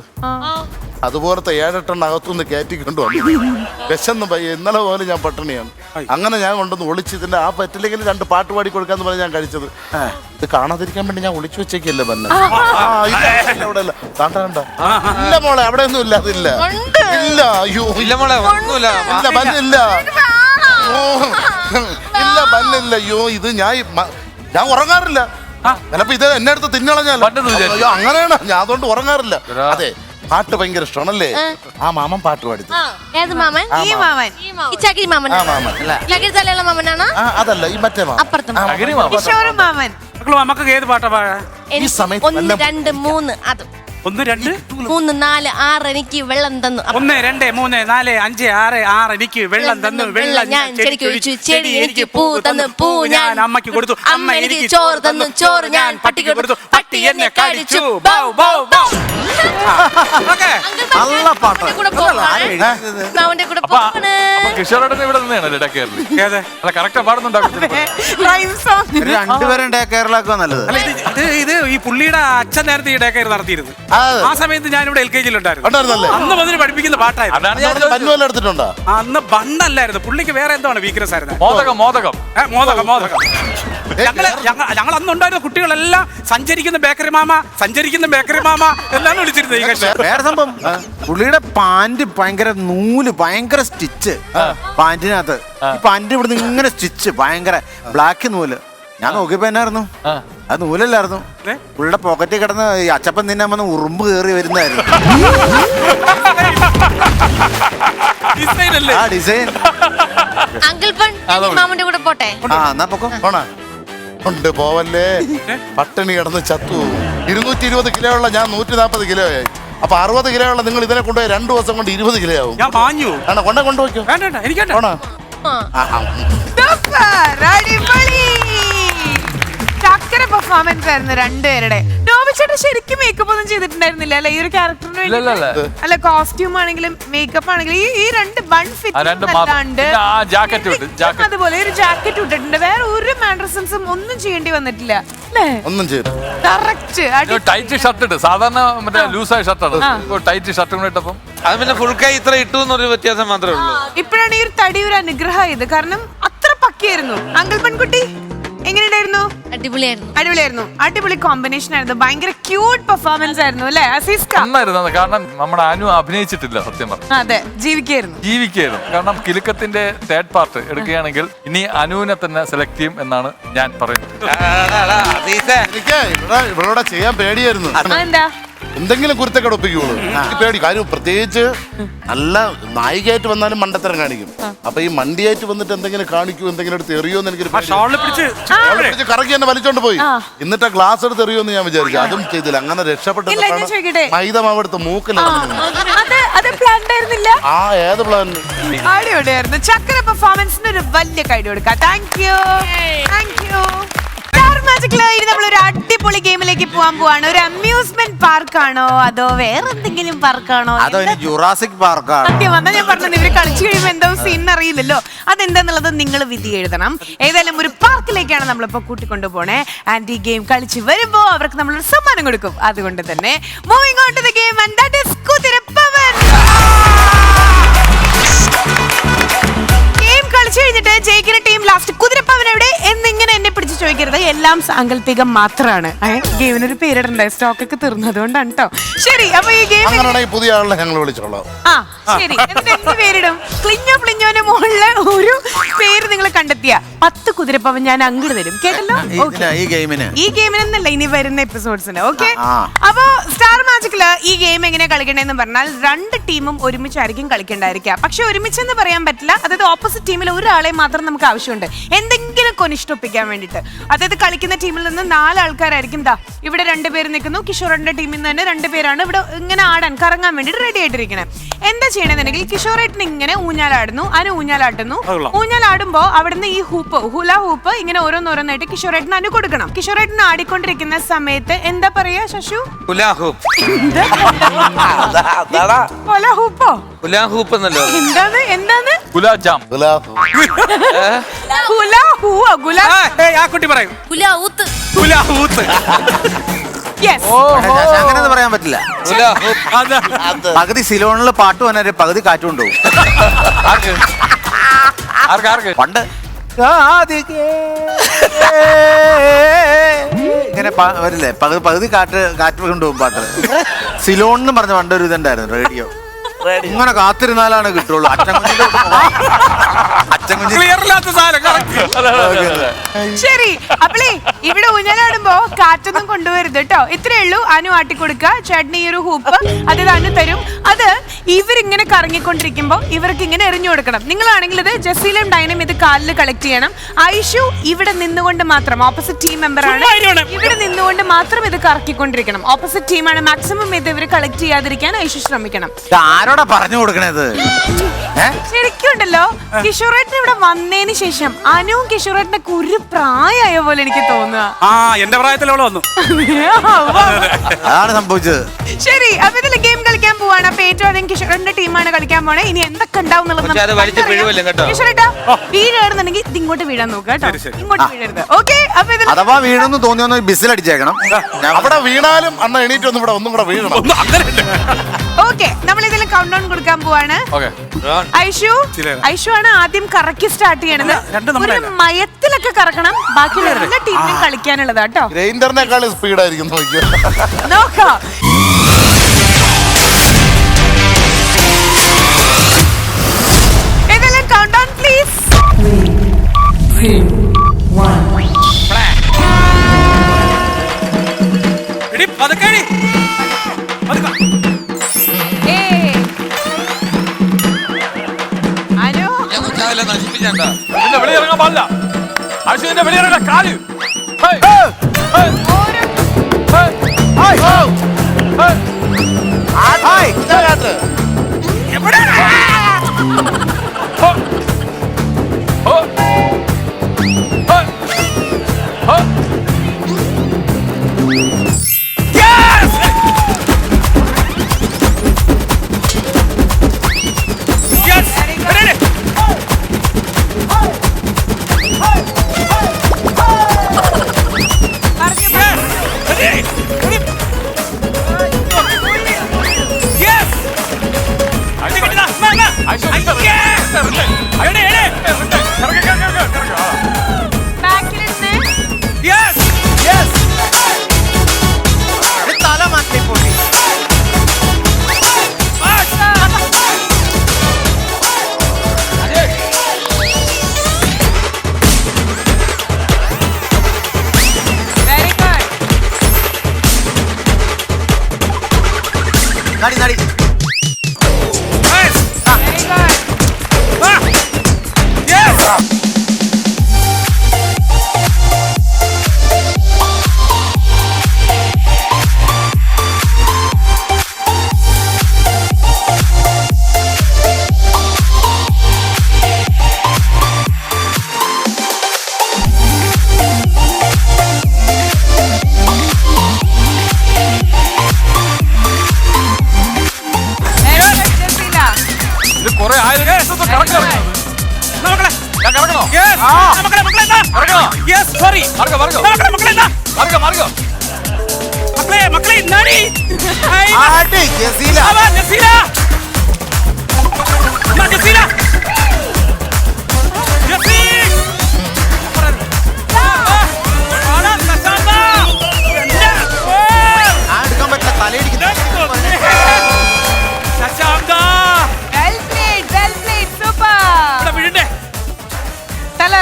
Speaker 5: അതുപോലത്തെ 7-8 അകത്തുനിന്ന് കയറ്റിക്കൊണ്ട് വന്നു. വിശന്ന് ഇന്നലെ പോലെ ഞാൻ പട്ടിണിയാണ്. അങ്ങനെ ഞാൻ കൊണ്ടൊന്ന് ഒളിച്ച് ഇതിന്റെ ആ പറ്റില്ലെങ്കിൽ 2 പാട്ട് പാടി കൊടുക്കാന്ന് പറഞ്ഞ് ഞാൻ കഴിച്ചത്. ഇത് കാണാതിരിക്കാൻ വേണ്ടി ഞാൻ ഒളിച്ചു വെച്ചേക്കല്ലേ ബന്ന്. അവിടെ അല്ല കണ്ട ഇല്ല മോളെ, അവിടെ ഒന്നും ഇല്ല. അതില്ല ഇല്ല. അയ്യോ
Speaker 9: ഇല്ല മോളെ, ഒന്നുമില്ല.
Speaker 5: ഇല്ല ബന്നില്ല. ഇല്ല ബന്നില്ല. അയ്യോ ഇത് ഞാൻ ഉറങ്ങാറില്ല. ചിലപ്പോ ഇത് എന്നെ അടുത്ത് തിന്നളഞ്ഞാൽ അങ്ങനെയാണ്. ഞാൻ അതുകൊണ്ട് ഉറങ്ങാറില്ല. അതെ പാട്ട് ഭയങ്കര ഇഷ്ടമാണല്ലേ? ആ മാമൻ പാട്ട് പാടി.
Speaker 4: ഏത് മാമൻ?
Speaker 2: ഈ മാമൻ.
Speaker 4: ഈ ചകിരി മാമൻ.
Speaker 5: ആ മാമൻ.
Speaker 4: ചകിരി തലയുള്ള മാമനാണ്.
Speaker 5: അതല്ല ഈ മറ്റേ മാമൻ.
Speaker 4: അപ്പുറത്തെ
Speaker 2: കിഷോർ മാമൻ.
Speaker 8: മക്കൾക്ക് ഏത് പാട്ടാ പാടാ?
Speaker 5: ഈ സമയത്ത്
Speaker 4: 1, 2, 3 അത്
Speaker 8: 1, 2,
Speaker 4: 3, 4, 6 എനിക്ക് വെള്ളം തന്നു.
Speaker 8: 1, 2, 3, 4, 5, 6 എനിക്ക് വെള്ളം തന്നു. വെള്ളം ഞാൻ ചെടിക്ക് ഒഴിച്ചു. ചെടി എനിക്ക് പൂ തന്നു. പൂ ഞാൻ അമ്മയ്ക്ക് കൊടുത്തു. അമ്മ എനിക്ക് ചോറ് തന്നു. ചോറ് ഞാൻ പട്ടിക്ക് കൊടുത്തു. പട്ടി എന്നെ കടിച്ചു. Bow bow bow.
Speaker 6: നല്ല പാട്ട്.
Speaker 4: മാമന്റെ കൂടെ പോകണേ.
Speaker 7: കിഷോറേട്ടൻ ഇവിടെ നിന്നാണ് ഡേ കെയറിൽ.
Speaker 8: ഏത്?
Speaker 7: അല്ല കറക്റ്റാ പാടുന്നുണ്ടാവും.
Speaker 2: Rhyme song.
Speaker 6: രണ്ടുപേരും ഡേ കെയറിലാക്കുക നല്ലത്.
Speaker 8: അല്ല ഇത് ഈ പുള്ളിയുടെ അച്ഛൻ നേരത്തെ ഈ ഡേ കെയർ നടത്തിയിരുന്നു. ആ സമയത്ത് ഞാനിവിടെ LKG ഉണ്ടായിരുന്നു.
Speaker 5: ഉണ്ടായിരുന്നല്ലേ?
Speaker 8: അന്ന് മുതൽ പഠിപ്പിക്കുന്ന പാട്ടായിരുന്നു.
Speaker 7: അതാണ് ഞാൻ
Speaker 5: ബന്നുവല്ല എടുത്തിട്ടുണ്ടോ?
Speaker 8: അന്ന് ബണ്ണല്ലായിരുന്നു. പുള്ളിക്ക് വേറെ എന്താണ് വീക്ക്നെസ് ആയിരുന്നു?
Speaker 7: മോദകം.
Speaker 8: മോദകം. ഞങ്ങൾ അന്നുണ്ടായിരുന്ന കുട്ടികളെല്ലാം സഞ്ചരിക്കുന്ന ബേക്കറി മാമ എന്നാണ് വിളിച്ചിരുന്നത്. ഈ കക്ഷി
Speaker 6: വേറെ സംഭവം പുള്ളിയുടെ പാന്റ് ഭയങ്കര നൂല്, ഭയങ്കര സ്റ്റിച്ച് പാന്റിനകത്ത്. ഈ പാന്റ് ഇവിടുന്ന് ഇങ്ങനെ സ്റ്റിച്ച് ഭയങ്കര ബ്ലാക്ക് നൂല്. ഞാൻ നോക്കിയപ്പോ എന്നായിരുന്നു അത് നൂലല്ലായിരുന്നു. പുള്ളിയുടെ പോക്കറ്റിൽ കിടന്ന് ഈ അച്ചപ്പൻ തിന്നാൻ വന്ന് ഉറുമ്പ് കയറി വരുന്നതായിരുന്നു. ആ ഡിസൈൻ.
Speaker 4: അങ്കിൾ പൺ മാമന്റെ കൂടെ പോട്ടെ.
Speaker 6: ആ എന്നാ പൊക്കോ.
Speaker 5: കൊണ്ട് പോവല്ലേ. പട്ടിണി കിടന്ന് ചത്തു. 220 കിലോ ഉള്ള ഞാൻ 140 കിലോ ആയി. അപ്പൊ 60 കിലോ ഉള്ള നിങ്ങൾ ഇതിനെ കൊണ്ടുപോയി 2 ദിവസം കൊണ്ട് 20 കിലോ ആവും.
Speaker 8: ഞാൻ പാഞ്ഞു.
Speaker 5: കൊണ്ടുപോയിക്കോ.
Speaker 8: എനിക്ക്
Speaker 2: ചക്കര പെർഫോമൻസ് ആയിരുന്നു രണ്ടുപേരുടെ. നോബിച്ചേട്ടൻ ശരിക്കും മേക്കപ്പ് ഒന്നും ചെയ്തിട്ടുണ്ടായിരുന്നില്ല അല്ലെ ഈ ഒരു ക്യാരക്ടറിന് വേണ്ടി? അല്ല കോസ്റ്റ്യൂം ആണെങ്കിലും മേക്കപ്പ് ആണെങ്കിലും ഈ 2 ബൺ ഫിറ്റ് അതുപോലെ ഒരു ജാക്കറ്റ് ഇട്ടിട്ടുണ്ട്. വേറെ ഒരു മാൻഡ്രസൻസും ഒന്നും ചെയ്യേണ്ടി വന്നിട്ടില്ല അല്ലേ?
Speaker 5: ഒന്നും ചെയ്തു.
Speaker 2: കറക്റ്റ്.
Speaker 7: ടൈറ്റ് ഷർട്ട് ഇട്ട് സാധാരണ മറ്റേ ലൂസായ ഷർട്ടാണ്. ടൈറ്റ് ഷർട്ടും കൂടെ ഇട്ടപ്പം
Speaker 9: അത് പിന്നെ ഫുൾ കൈ ഇത്ര ഇട്ടു എന്നൊരു വ്യത്യാസം മാത്രമേ ഉള്ളൂ.
Speaker 2: ഇപ്പോഴാണ് ഈ ഒരു തടി ഒരു അനുഗ്രഹം ഇത്. കാരണം അത്ര പക്കയായിരുന്നു. അങ്കിൾ പെൺകുട്ടി എങ്ങനെയുണ്ടായിരുന്നു? അടിപൊളിയായിരുന്നു. അടിപൊളി കോമ്പിനേഷൻ ആയിരുന്നു. ഭയങ്കര ക്യൂട്ട് പെർഫോമൻസ് ആയിരുന്നു അല്ലെ അസീസ്ക?
Speaker 7: കാരണം നമ്മുടെ അനു അഭിനയിച്ചിട്ടില്ല സത്യം പറഞ്ഞു.
Speaker 2: അതെ ജീവിക്കായിരുന്നു.
Speaker 7: കാരണം കിലുക്കത്തിന്റെ 3rd പാർട്ട് എടുക്കുകയാണെങ്കിൽ ഇനി അനുവിനെ തന്നെ സെലക്ട് ചെയ്യും എന്നാണ് ഞാൻ പറയുന്നത്.
Speaker 5: എനിക്ക് ഇവളോടെ ചെയ്യാൻ പേടിയായിരുന്നു.
Speaker 2: എന്താ
Speaker 5: എന്തെങ്കിലും കുരുത്തക്കേട് ഒപ്പിക്കുള്ളൂ. എനിക്ക് പേടി. കാര്യം പ്രത്യേകിച്ച് നല്ല നായികയായിട്ട് വന്നാലും മണ്ടത്തരം കാണിക്കും. അപ്പൊ ഈ മണ്ടിയായിട്ട് വന്നിട്ട് എന്തെങ്കിലും കാണിക്കൂ, എന്തെങ്കിലും എടുത്ത് എറിയോന്ന് എനിക്കൊരു കറക്കി എന്നെ വലിച്ചോണ്ട് പോയി. എന്നിട്ട് ഗ്ലാസ് എടുത്ത് എറിയോന്ന് ഞാൻ വിചാരിച്ചു. അതും ചെയ്തില്ല. അങ്ങനെ രക്ഷപ്പെട്ട മൈദ മാവെടുത്ത് മൂക്കിലാണ്. ആ ഏത് പ്ലാൻ?
Speaker 2: അടിപൊളിയായിരുന്നു. ചക്കര പെർഫോമൻസിന് ഒരു വലിയ കൈ കൊടുക്കാം. Thank you. നമ്മളൊരു അടിപൊളി ഗെയിമിലേക്ക് പോകാൻ പോവാണ്. ഒരു അമ്യൂസ്മെന്റ് പാർക്കാണോ അതോ വേറെ എന്തെങ്കിലും പാർക്കാണോ?
Speaker 6: അതോ ജുറാസിക് പാർക്കാണ്.
Speaker 2: സത്യം വന്നാൽ ഞാൻ പറഞ്ഞത് ഇവര് കളിച്ചു കഴിയുമ്പോൾ എന്താ സീൻ അറിയില്ലല്ലോ. അതെന്താന്നുള്ളത് നിങ്ങൾ വിധി എഴുതണം. ഏതായാലും ഒരു പാർക്കിലേക്കാണ് നമ്മളിപ്പോ കൂട്ടിക്കൊണ്ടു പോണേ. ആൻഡ് ഈ ഗെയിം കളിച്ച് വരുമ്പോ അവർക്ക് നമ്മളൊരു സമ്മാനം കൊടുക്കും. അതുകൊണ്ട് തന്നെ moving on to the game and that is കുതിരപ്പവൻ. ഗെയിം കളിച്ചു കഴിഞ്ഞിട്ട് ജയിക്കുന്ന ടീം ലാസ്റ്റ് കുതിരപ്പവൻ എവിടെ എന്നിങ്ങനെ എന്നെ പിടിച്ച് ചോദിക്കരുത്. എല്ലാം സാങ്കല്പികം മാത്രമാണ്. ഗെയിമിനൊരു പേരിടണ്ടേ? സ്റ്റോക്ക് ഒക്കെ തീർന്നതുകൊണ്ടാണ് കേട്ടോ. ശരി, അപ്പൊ ഈ ഗെയിം
Speaker 5: പുതിയ ആളെ ഞങ്ങൾ വിളിച്ചോളാം.
Speaker 2: ശരി, എന്ത് പേരിടും? ക്ലിഞ്ഞോ പ്ലിഞ്ഞോന്റെ മുകളിലെ ഒരു പേര് നിങ്ങൾ കണ്ടെത്തിയ 10 കുതിരപ്പവൻ ഞാൻ അങ്ങോട്ട് തരും. കേട്ടല്ലോ?
Speaker 6: ഈ ഗെയിമിന്
Speaker 2: ഈ ഗെയിമിനൊന്നല്ല, ഇനി വരുന്ന എപ്പിസോഡ്സിന്. ഓക്കെ,
Speaker 6: ആ.
Speaker 2: അപ്പോ സ്റ്റാർ മാജിക്കില് ഈ ഗെയിം എങ്ങനെ കളിക്കണേന്ന് പറഞ്ഞാൽ 2 ടീമും ഒരുമിച്ചായിരിക്കും കളിക്കേണ്ടായിരിക്കുക. പക്ഷെ ഒരുമിച്ചെന്ന് പറയാൻ പറ്റില്ല. അതായത് ഓപ്പോസിറ്റ് ടീമിൽ ഒരാളെ മാത്രം നമുക്ക് ആവശ്യമുണ്ട് എന്തെങ്കിലും കൊനിഷ്ടൊപ്പിക്കാൻ വേണ്ടിയിട്ട്. അതായത് കളിക്കുന്ന ടീമിൽ നിന്ന് 4 ആൾക്കാരായിരിക്കും. ദാ ഇവിടെ 2 പേര് നിൽക്കുന്നു. കിഷോറിന്റെ ടീമിൽ നിന്ന് തന്നെ 2 പേരാണ് ഇവിടെ ഇങ്ങനെ ആടാൻ കറങ്ങാൻ വേണ്ടിട്ട് റെഡി ആയിട്ടിരിക്കണേ. എന്താ ചെയ്യണമെന്നുണ്ടെങ്കിൽ കിഷോറേട്ടൻ ഇങ്ങനെ ഊഞ്ഞാലാടുന്നു, അനു ഊഞ്ഞാലാട്ടുന്നു. ഊഞ്ഞാലാടുമ്പോ അവിടുന്ന് ഈ ഹുല ഹൂപ്പ് ഇങ്ങനെ ഓരോന്നോരോന്നായിട്ട് കിഷോറേട്ടൻ അനു കൊടുക്കണം. കിഷോറേട്ടൻ ആടിക്കൊണ്ടിരിക്കുന്ന സമയത്ത് എന്താ പറയാ ശശു? എന്താണ്
Speaker 7: ഗുലാബ് ജാം.
Speaker 8: ആ കുട്ടി പറയൂ.
Speaker 4: പുലാവൂത്ത്.
Speaker 6: അങ്ങനെ പറയാൻ പറ്റില്ല. പകുതി സിലോണില് പാട്ട് വന്നെ പകുതി കാറ്റുകൊണ്ടുപോകും. പണ്ട് ഇങ്ങനെ വരില്ലേ പകുതി കാറ്റ് കൊണ്ടുപോകും പാട്ട്. സിലോൺ എന്ന് പറഞ്ഞ പണ്ടൊരു ഇതുണ്ടായിരുന്നു റേഡിയോ. ഇങ്ങനെ കാത്തിരുന്നാലാണ് കിട്ടുള്ളൂ.
Speaker 2: ശരി, അപ്പളേ ഇവിടെ ഊഞ്ഞാലാടുമ്പോ കാറ്റൊന്നും കൊണ്ടുവരുത് കേട്ടോ. ഇത്രയേ ഉള്ളൂ. അനു ആട്ടിക്കൊടുക്കുക. ചേട്ടന് ഈ ഒരു ഹൂപ്പ് അത് അനു തരും. അത് ഇവരിങ്ങനെ കറങ്ങിക്കൊണ്ടിരിക്കുമ്പോ ഇവർക്ക് ഇങ്ങനെ എറിഞ്ഞു കൊടുക്കണം. നിങ്ങളാണെങ്കിൽ ഇത് ജസീലും ഡൈനും ഇത് കാലിൽ കളക്ട് ചെയ്യണം. ഐഷു ഇവിടെ നിന്നുകൊണ്ട് മാത്രം, ഓപ്പോസിറ്റ് ടീം മെമ്പർ ആണ്, ഇവിടെ നിന്നുകൊണ്ട് മാത്രം ഇത് കറക്കിക്കൊണ്ടിരിക്കണം. ഓപ്പോസിറ്റ് ടീമാണ്. മാക്സിമം ഇത് ഇവർ കളക്ട് ചെയ്യാതിരിക്കാൻ ഐഷു ശ്രമിക്കണം.
Speaker 6: ആരോടാ പറഞ്ഞു കൊടുക്കണത്?
Speaker 2: ശരിക്കും ഉണ്ടല്ലോ, കിഷോറേട്ടൻ ഇവിടെ വന്നതിന് ശേഷം അനുവും കിഷോറേട്ടനൊക്കെ ഒരു പ്രായമായ പോലെ എനിക്ക് തോന്നുക.
Speaker 8: ആ എന്റെ പ്രായത്തിലോളം വന്നു.
Speaker 6: അതാണ് സംഭവിച്ചത്.
Speaker 2: ശരി, അപ്പൊ ഇതില് ഗെയിം കളിക്കാൻ പോവാണ്. അപ്പൊ ഏറ്റവും അധികം കിഷോറിന്റെ ടീമാണ് കളിക്കാൻ പോണേ. ഇനി എന്തൊക്കെ ഉണ്ടാവും കിഷോറേട്ടാ, വീഴാണെന്നുണ്ടെങ്കിൽ ഇത് ഇങ്ങോട്ട് വീഴാൻ നോക്കുക കേട്ടോ. ഇങ്ങോട്ട് വീഴരുത്. ഓക്കെ, അപ്പൊ ഇതിൽ
Speaker 6: അഥവാ വീണെന്ന് തോന്നിയൊന്ന് ബിസിലടിച്ചേക്കണം.
Speaker 5: അവിടെ വീണാലും അണ്ണ എണീറ്റ് വന്ന് ഇവിടെ ഒന്നും കൂടെ വീഴണം.
Speaker 2: ഓക്കെ, നമ്മൾ ഇതിൽ കൗണ്ട് ഡൗൺ കൊടുക്കാൻ പോവാണ്. ഐഷു ആണ് ആദ്യം കറക്കി സ്റ്റാർട്ട് ചെയ്യണത്. ഒരു മയത്തിലൊക്കെ കറക്കണം. ബാക്കിയുള്ള എല്ലാ ടീമിനും കളിക്കാനുള്ളതാ കേട്ടോ.
Speaker 5: ഗ്രൈൻഡറിനേക്കാൾ സ്പീഡായിരിക്കും
Speaker 2: നോക്കാം. ഇതെല്ലാം കൗണ്ട് ഡൗൺ പ്ലീസ്.
Speaker 7: വെളിയിറങ്ങാൻ പാടില്ല. ആശുവിന്റെ വെളിയിറങ്ങാൻ കാല്.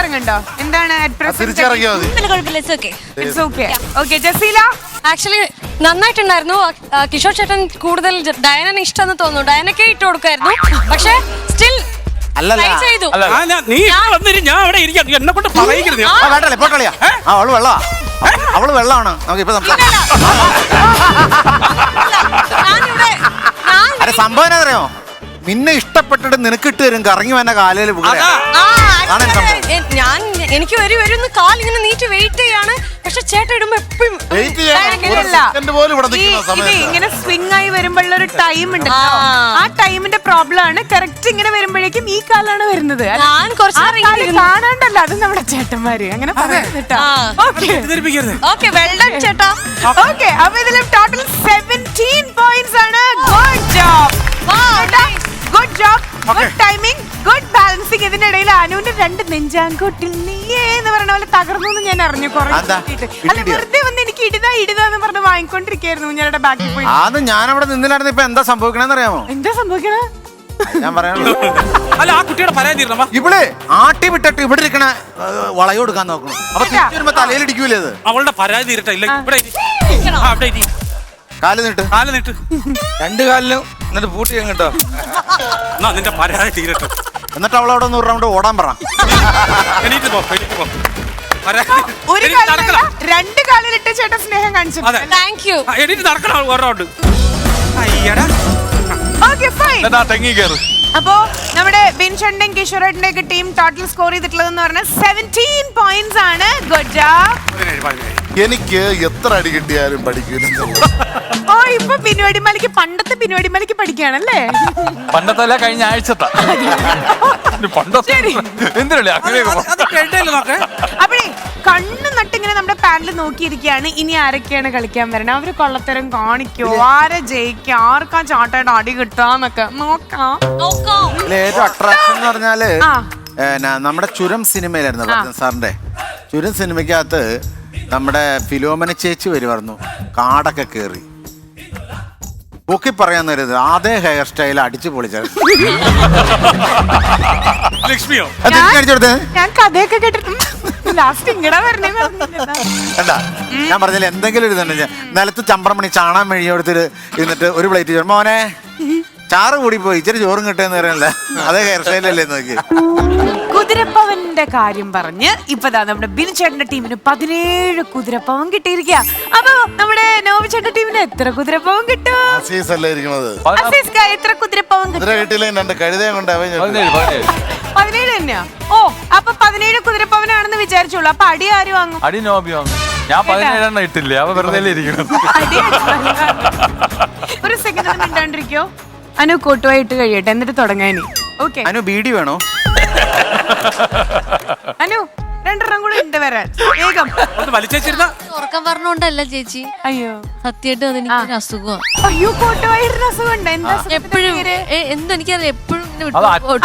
Speaker 2: ഇറങ്ങണ്ടോ? എന്താണ് at present?
Speaker 5: തിരിച്ചിറങ്ങിയാ മതി.
Speaker 4: കുഴപ്പമില്ല, it's okay.
Speaker 2: It's okay. Okay, Jaseela
Speaker 10: actually നന്നായിട്ടുണ്ടായിരുന്നു. കിഷോർ ചേട്ടൻ കൂടുതൽ ഡയനന് ഇഷ്ടമെന്ന് തോന്നുന്നു. ഡയനക്കെ ഇട്ട് കൊടുക്കായിരുന്നു, പക്ഷെ സ്റ്റിൽ ചെയ്തു.
Speaker 8: നീ വന്നിട്ട് ഞാൻ അവിടെ ഇരിക്കാം, എന്നെ കൊണ്ട് പറയിക്കരുത്.
Speaker 6: വേണ്ടല്ലേ പോട്ടളിയാ. അവള് വെള്ളമാ, അവള് വെള്ളമാണ്. നമുക്ക് ഇപ്പൊ അരെ സംഭവം എന്നാ അറിയോ, നിന്നെ ഇഷ്ടപ്പെട്ടിട്ട് നിനക്കിട്ട് തരും കറങ്ങി വന്ന കാലയിൽ
Speaker 10: ഞാൻ എനിക്ക് വരുന്ന കാലിങ്ങനെ നീറ്റ് വെയിറ്റ് ചെയ്യാണ്, പക്ഷെ ചേട്ടൻ ഇടുമ്പോ എപ്പോഴും
Speaker 2: ഇങ്ങനെ സ്വിംഗ് ആയി വരുമ്പോഴുള്ള ഒരു ടൈം ഉണ്ട്. ആ ടൈമിന്റെ പ്രോബ്ലം ആണ്. കറക്റ്റ് ഇങ്ങനെ വരുമ്പോഴേക്കും ഈ കാലാണ് വരുന്നത്.
Speaker 10: ഞാൻ കുറച്ച്
Speaker 2: കാണാണ്ടല്ല, അത് നമ്മുടെ ചേട്ടന്മാര് അങ്ങനെ
Speaker 10: ഓക്കെ. വെൽഡൺ ചേട്ടാ.
Speaker 2: ഓക്കെ, അപ്പൊ ഇതിൽ ടോട്ടൽ 17 പോയിന്റ്സ് ആണ്. Good job, good job, good timing, good balancing. ഇതിനിടയിൽ അനുവിന്റെ 2 നെഞ്ചാങ്കൂട്ടിൽ നീയേ എന്ന് പറഞ്ഞ പോലെ തകർന്നു എന്ന് ഞാൻ അറിഞ്ഞു. അല്ല, വെറുതെ വന്ന് എനിക്ക് ഇടുതാന്ന് പറഞ്ഞ് വാങ്ങിക്കൊണ്ടിരിക്കായിരുന്നു ഞങ്ങളുടെ ബാക്കിൽ പോയി.
Speaker 6: അത് ഞാൻ അവിടെ നിന്നിലായിരുന്നു. ഇപ്പൊ എന്താ സംഭവിക്കണെന്ന് അറിയാമോ?
Speaker 2: എന്താ സംഭവിക്കണ?
Speaker 6: ഞാൻ പറയാനുള്ളൂ,
Speaker 8: അല്ല ആ കുട്ടിയുടെ പറയാൻ തീർന്നമ്മ.
Speaker 6: ഇവിടെ ആട്ടി വിട്ടിട്ട് ഇവിടെ ഇരിക്കണ വളയം എടുക്കാൻ നോക്കണം. അപ്പൊ തിരിച്ചു വരുമ്പോ തലയിൽ ഇടിക്കൂലേ അത്?
Speaker 8: അവളുടെ പരാതി തീരട്ടെ. ഇല്ല ഇവിടെ
Speaker 6: കാല് നീട്ട്,
Speaker 8: കാല് നീട്ട്.
Speaker 9: 2 കാലിലും എന്നിട്ട് പൂട്ടി കേട്ടോ.
Speaker 8: എന്നാ നിന്റെ പരാതി തീരട്ടെ.
Speaker 6: എന്നിട്ട് അവളവിടെ 100 റൗണ്ട് ഓടാൻ പറ.
Speaker 8: എണീറ്റ് പോ, എണീറ്റ് പോ.
Speaker 2: ഒരു കാലിലല്ല, 2 കാലിലിട്ട് ചേട്ടൻ സ്നേഹം കാണിച്ചു.
Speaker 10: Thank you.
Speaker 8: എണീറ്റ് നടക്കണം ഓരോണ്ട്. അയ്യടാ.
Speaker 2: Okay fine.
Speaker 7: തെങ്ങി കയറ്.
Speaker 2: അപ്പോ നമ്മുടെ ബിൻഷന്റെയും കിഷോറേട്ടന്റെ ഒക്കെ ടീം ടോട്ടൽ സ്കോർ ചെയ്തിട്ടുള്ളതെന്ന് പറഞ്ഞാൽ 17 പോയിന്റ്സ് ആണ്. Good job.
Speaker 5: എനിക്ക് എത്ര അടി കിട്ടിയാലും പഠിക്കില്ല.
Speaker 2: ഓ, ഇപ്പൊ പിന്നുവടിമലയ്ക്ക് പണ്ടത്തെ പിന്നുവടിമലയ്ക്ക് പഠിക്കുകയാണല്ലേ?
Speaker 7: പണ്ടത്തല്ല, കഴിഞ്ഞ ആഴ്ചത്തെ.
Speaker 2: അപ്പഴേ കണ്ണു നട്ടിങ്ങനെ നമ്മുടെ പാനൽ നോക്കിയിരിക്കുകയാണ്. ഇനി ആരൊക്കെയാണ് കളിക്കാൻ വരണം, അവര് കൊള്ളത്തരം കാണിക്കോ, ആരെ ജയിക്കാം, ആർക്കാ ചാട്ടയുടെ അടി കിട്ടാന്നൊക്കെ നോക്കാം.
Speaker 6: ഏറ്റവും അട്രാക്ഷൻ എന്ന് പറഞ്ഞാല് നമ്മുടെ ചുരം സിനിമയിലായിരുന്നു ഭജൻ സാറിന്റെ. ചുരം സിനിമയ്ക്കകത്ത് നമ്മുടെ ഫിലോമന ചേച്ചി വരുമായിരുന്നു, കാടൊക്കെ കേറി പൊക്കി പറയാൻ നേരത് അതേ ഹെയർ സ്റ്റൈൽ അടിച്ചു പൊളിച്ചത്.
Speaker 8: ലക്ഷ്മിയോ?
Speaker 2: ഞാൻ കഥയൊക്കെ കേട്ടിട്ട് ലാസ്റ്റ് ഇങ്ങടാ വരണേ.
Speaker 6: ഞാൻ പറഞ്ഞില്ല എന്തെങ്കിലും ഒരു തന്നെ നിലത്ത് ചമ്പ്രമണി ചാണാൻ മെഴിയോടത്തിൽ ഇരുന്നിട്ട് ഒരു പ്ലേറ്റ് മോനെ ചാറ് കൂടി പോയി ഇച്ചിരി ചോറും കിട്ടുമെന്ന് പറയണല്ലേ, അതേ ഹെയർ സ്റ്റൈലല്ലേ നോക്കി.
Speaker 2: കുതിരപ്പവന്റെ കാര്യം പറഞ്ഞ് ഇപ്പതാ നമ്മുടെ ബിനുചേട്ടന്റെ ടീമിന് 17 കുതിരപ്പവൻ കിട്ടിയിരിക്കുക. അപ്പൊ നമ്മുടെ നോവിച്ചേട്ടന്റെ ടീമിന് എത്ര കുതിരപ്പവൻ കിട്ടും? അസീസ്ക എത്ര കുതിരപ്പവൻ കിട്ടും? 17 തന്നെയാ. ഓ, അപ്പൊ 17 കുതിരപ്പവനാണെന്ന് വിചാരിച്ചോളൂ. അപ്പൊ അടി ആര് വാങ്ങും?
Speaker 7: അടി നോബി വാങ്ങും. ഞാൻ 17 ഇട്ടില്ല, അവ വെറുതെ ഇരിക്കണം.
Speaker 2: ഒരു സെക്കൻഡ് മിണ്ടാണ്ടിരിക്കോ? അനു കോട്ടുവായിട്ട് കഴിയട്ടെ, എന്നിട്ട് തുടങ്ങാനി. ഓക്കെ,
Speaker 6: അനു ബീഡി വേണോ?
Speaker 2: അനു 2 കൂടെ ഉണ്ട് വരാൻ. വേഗം
Speaker 8: ഒന്ന് വലിച്ചേച്ചിരുന്ന
Speaker 4: ഉറക്കം പറഞ്ഞോണ്ടല്ല ചേച്ചി,
Speaker 2: അയ്യോ
Speaker 4: സത്യമായിട്ടും അതെനിക്ക് അസുഖമാണ്.
Speaker 2: അയ്യോ, കോട്ടുവായിട്ടൊരു അസുഖമുണ്ട്. എന്താ
Speaker 4: എപ്പോഴും എനിക്കറിയാം, എപ്പോഴും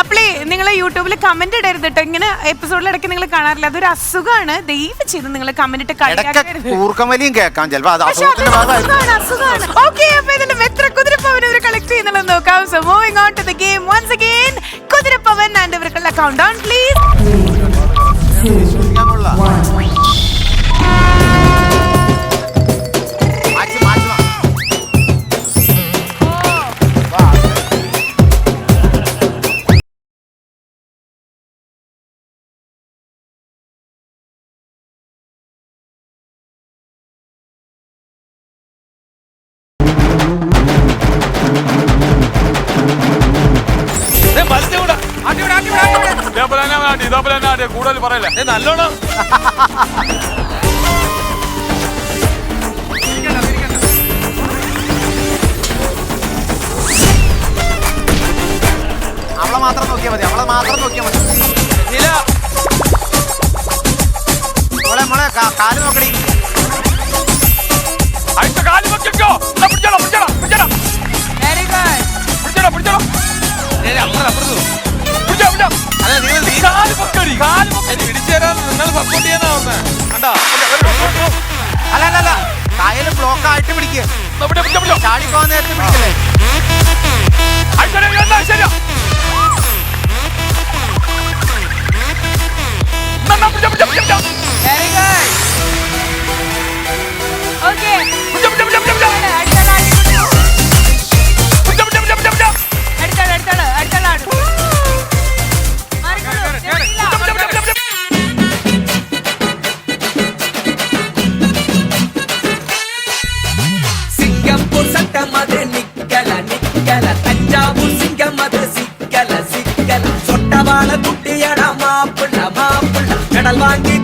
Speaker 2: അപ്പളേ നിങ്ങൾ യൂട്യൂബിൽ കമന്റ് ഇടരുത് കേട്ടോ. ഇങ്ങനെ എപ്പിസോഡിലിടയ്ക്ക് നിങ്ങൾ കാണാറില്ല, അതൊരു അസുഖമാണ്. ദയവ് ചെയ്ത് നിങ്ങൾ കമന്റ് ഇട്ട് കളിയാക്കരുത്.
Speaker 6: കൂർക്കമലിയും കേൾക്കാം ചിലപ്പോ.
Speaker 2: അസുഖമാണ്. ഓക്കെ, അപ്പൊ ഇതിന്റെ എത്ര കുതിരപ്പവൻ ഇവർ കളക്ട് ചെയ്യുന്നുള്ളത് നോക്കാം. So moving on to the game once again. കുതിരപ്പവൻ ആൻഡ് ഇവർക്കുള്ള കൗണ്ട് ഡൗൺ പ്ലീസ്.
Speaker 7: കൂടുതൽ പറയല്ലേ, നല്ലോണം.
Speaker 6: അവളെ മാത്രം നോക്കിയാൽ മതി, അവളെ മാത്രം നോക്കിയാൽ മതി. മോളെ മോളെ കാല് നോക്കടി.
Speaker 7: കാല് നോക്കിക്കോ. പിടിച്ചോളാം, പിടിച്ചോളാം, പിടിച്ചോളാം.
Speaker 2: Very good.
Speaker 7: പിടിച്ചോളാം, പിടിച്ചോളാം.
Speaker 6: അല്ല കായല് ബ്ലോക്ക് ആയിട്ട് പിടിക്കുക. ചാടി പോകാൻ നേരത്തെ പിടിക്കല്ലേ.
Speaker 8: കടൽ വാങ്ങി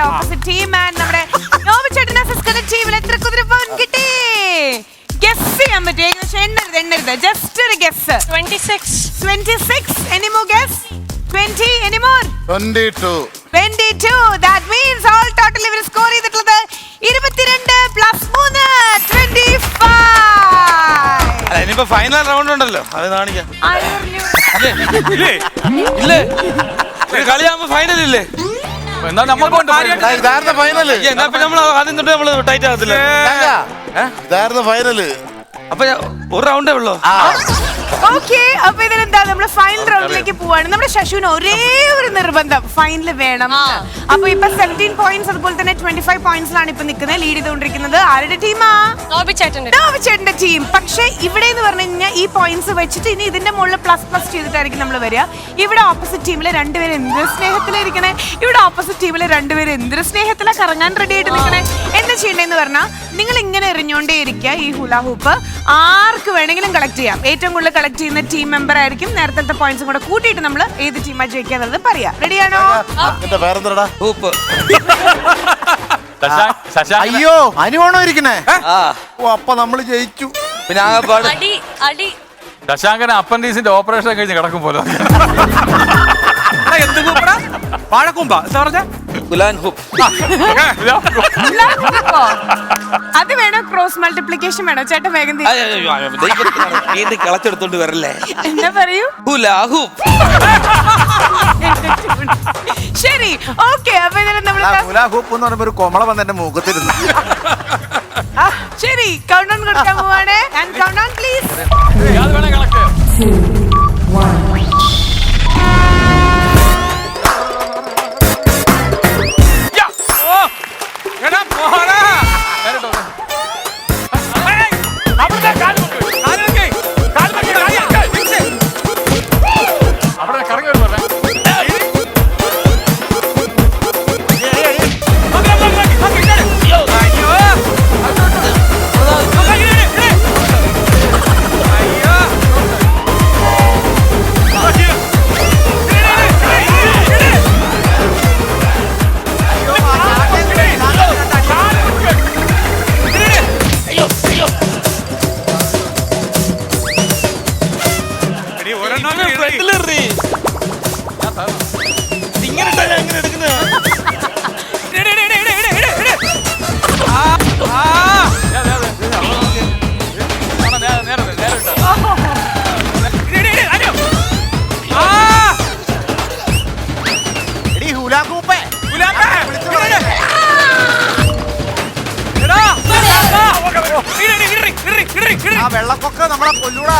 Speaker 2: ഓപ്പോസിറ്റ് ടീം ആൻഡ് നമ്മുടെ നോബിച്ചേട്ടൻ അസിസ്റ്റന്റ് ടീമിൽ എത്ര കുതിരപ്പവൻ കിട്ടി? ഗസ് ചെയ്യാൻ പറ്റും. ഏകദേശം എണ്ണരുത്, ജസ്റ്റ് ഒരു guess. 26. Any more guess? 20. Any more? 22. That means all total ഇവർ സ്കോർ ചെയ്തിട്ടുള്ളത് 22 + 3 25.
Speaker 9: ഇനിയിപ്പോ ഫൈനൽ റൗണ്ട് ഉണ്ടല്ലോ, അത് കാണിക്കാം. ഇല്ലേ കളിയാകുമ്പോ ഫൈനൽ ഇല്ലേ?
Speaker 7: എന്നാ നമ്മക്കുണ്ട്
Speaker 5: ഫൈനല്.
Speaker 9: എന്നാ പിന്നെ നമ്മൾ ആദ്യം തൊട്ട് നമ്മള് ടൈറ്റ് ആകത്തില്ല.
Speaker 5: ഇതായിരുന്നു ഫൈനല്.
Speaker 9: അപ്പൊ ഒരു റൗണ്ടേ ഉള്ളൂ.
Speaker 2: ഓക്കെ, അപ്പൊ ഇതിലെന്താ നമ്മള് ഫൈനൽ റൗണ്ടിലേക്ക് പോവാണ്. നമ്മുടെ ശശുവിന് ഒരേ ഒരു നിർബന്ധം, ഫൈനൽ വേണം. അപ്പൊ ഇപ്പൊ 17 പോയിന്റ്സ്, അതുപോലെ തന്നെ 25 പോയിന്റ്സിലാണ് ഇപ്പൊ നിൽക്കുന്നത്, ലീഡ് ചെയ്തുകൊണ്ടിരിക്കുന്നത്. ആരുടെ ടീമാ? നോബിച്ചേട്ടന്റെ ടീം. പക്ഷെ ഇവിടെ എന്ന് പറഞ്ഞു കഴിഞ്ഞാൽ ഈ പോയിന്റ്സ് വെച്ചിട്ട് ഇനി ഇതിന്റെ മുകളിൽ പ്ലസ് ചെയ്തിട്ടായിരിക്കും നമ്മൾ വരിക. ഇവിടെ ഓപ്പോസിറ്റ് ടീമിലെ രണ്ടുപേരും എന്തൊരു സ്നേഹത്തിലിരിക്കണേ. ഇവിടെ ഓപ്പോസിറ്റ് ടീമിലെ രണ്ടുപേരും എന്തൊരു സ്നേഹത്തിലാ കറങ്ങാൻ റെഡി ആയിട്ട് നിൽക്കണേ. എന്താ ചെയ്യണ്ടേന്ന് പറഞ്ഞാൽ നിങ്ങൾ ഇങ്ങനെ എറിഞ്ഞോണ്ടേ ഇരിക്കുക. ഈ ഹുലാ ഹൂപ്പ് ആർക്ക് വേണമെങ്കിലും കളക്ട് ചെയ്യാം. ഏറ്റവും കൂടുതൽ കളക്ട് ചെയ്യുന്ന ടീം മെമ്പർ ആയിരിക്കും നേരത്തെ പോയിന്റ്സും കൂടെ കൂട്ടിയിട്ട് നമ്മൾ ഏത് ടീമാ ജയിക്കുക എന്നുള്ളത് പറയാം. റെഡിയാണോ?
Speaker 9: ഹൂപ്പ്.
Speaker 6: അയ്യോ, അനുവാണോ ഇരിക്കണേ? അപ്പൊ നമ്മള് ജയിച്ചു.
Speaker 9: പിന്നെ ആകെപ്പാട്
Speaker 7: ശശാങ്കന അപ്പൻഡീസിന്റെ ഓപ്പറേഷൻ കഴിഞ്ഞ് കിടക്കും പോലെ.
Speaker 8: എന്ത് കൂപ്പടാ? വാഴക്കൂമ്പ എന്താ പറഞ്ഞ?
Speaker 9: ഗുലാൻ ഹൂപ്പ്.
Speaker 2: അത് വേണോ? ക്രോസ് മൾട്ടിപ്ലിക്കേഷൻ വേണോ? ചേട്ടൻ വേഗം
Speaker 9: വീണ്ടും കളച്ചെടുത്തോണ്ട് വരല്ലേ.
Speaker 2: എന്താ പറയൂ?
Speaker 9: ഹുലാ ഹൂപ്പ്.
Speaker 2: ശരി, ഓക്കെ. അപ്പൊ
Speaker 6: ഹൂപ്പ് എന്ന് പറയുമ്പോ ഒരു കൊമള വന്ന് എന്റെ മുഖത്തിരുന്നു.
Speaker 2: ശരി, കൗണ്ട് ഡൗൺ കൊടുക്കാൻ പോവാണ്. Count down please.
Speaker 6: വെള്ളപ്പൊക്കം നമ്മളെ കൊല്ലൂടാ.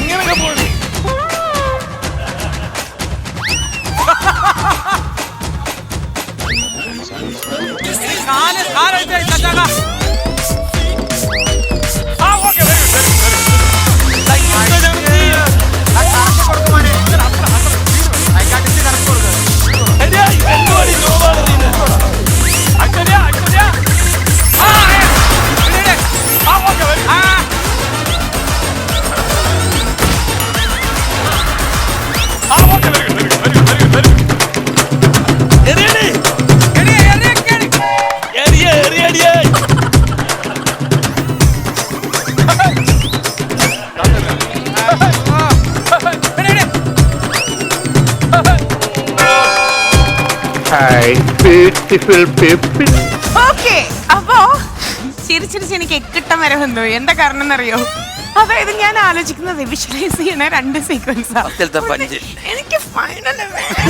Speaker 9: ഇങ്ങനൊക്കെ പോണി.
Speaker 2: ഓക്കെ, അപ്പോ ചിരിച്ചിരിച്ച് എനിക്ക് എക്കിട്ടം വരെ വന്നു. എന്താ കാരണം എന്നറിയോ? അതായത് ഞാൻ ആലോചിക്കുന്നത് വിഷ്വലൈസ് ചെയ്യണ 2 സീക്വൻസ്. എനിക്ക് ഫൈനൽ വേണം.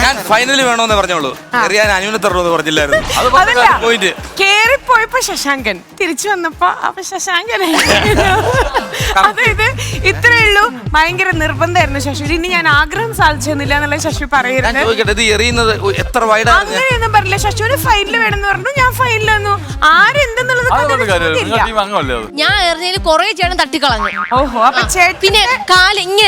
Speaker 9: ഞാൻ ഫൈനൽ വേണോന്ന് പറഞ്ഞോളൂ എറിയാൻ അനുവിനെ തരണോന്ന് പറഞ്ഞില്ലായിരുന്നു
Speaker 2: അതല്ല
Speaker 9: പോയിന്റ്
Speaker 2: കേറിപ്പോയപ്പോ ശശാങ്കൻ തിരിച്ചു വന്നപ്പോ അപ്പൊ ശശാങ്കൻ അതായത് ഇത്രേ ഉള്ളൂ. ഭയങ്കര നിർബന്ധമായിരുന്നു ശശു. ഇനി ഞാൻ ആഗ്രഹം സാധിച്ചെന്നില്ല എന്നുള്ള ശശു
Speaker 9: ഞാൻ
Speaker 2: പറയരുത്.
Speaker 9: ചോദിക്കട്ടെ ഇത് എറിയുന്നത് എത്ര വൈഡാണ്
Speaker 2: അങ്ങനെയൊന്നും പറഞ്ഞില്ല. ശശുവിന് ഫൈനൽ വേണമെന്ന് പറഞ്ഞു, ഞാൻ ഫൈനൽ വന്നു. ആരെന്തെന്നുള്ളത്
Speaker 7: അതുകൊണ്ട് കാര്യമില്ല,
Speaker 2: ചോദ്യമില്ല.
Speaker 7: നിങ്ങൾ ടീം അംഗമല്ലേ അത്?
Speaker 4: ഞാൻ എറിഞ്ഞതിൽ കുറെ ചേട്ടൻ തട്ടിക്കളഞ്ഞു.
Speaker 2: ഓഹോ അപ്പൊ ചേട്ടൻ
Speaker 4: പിന്നെ കാല് ഇങ്ങനെ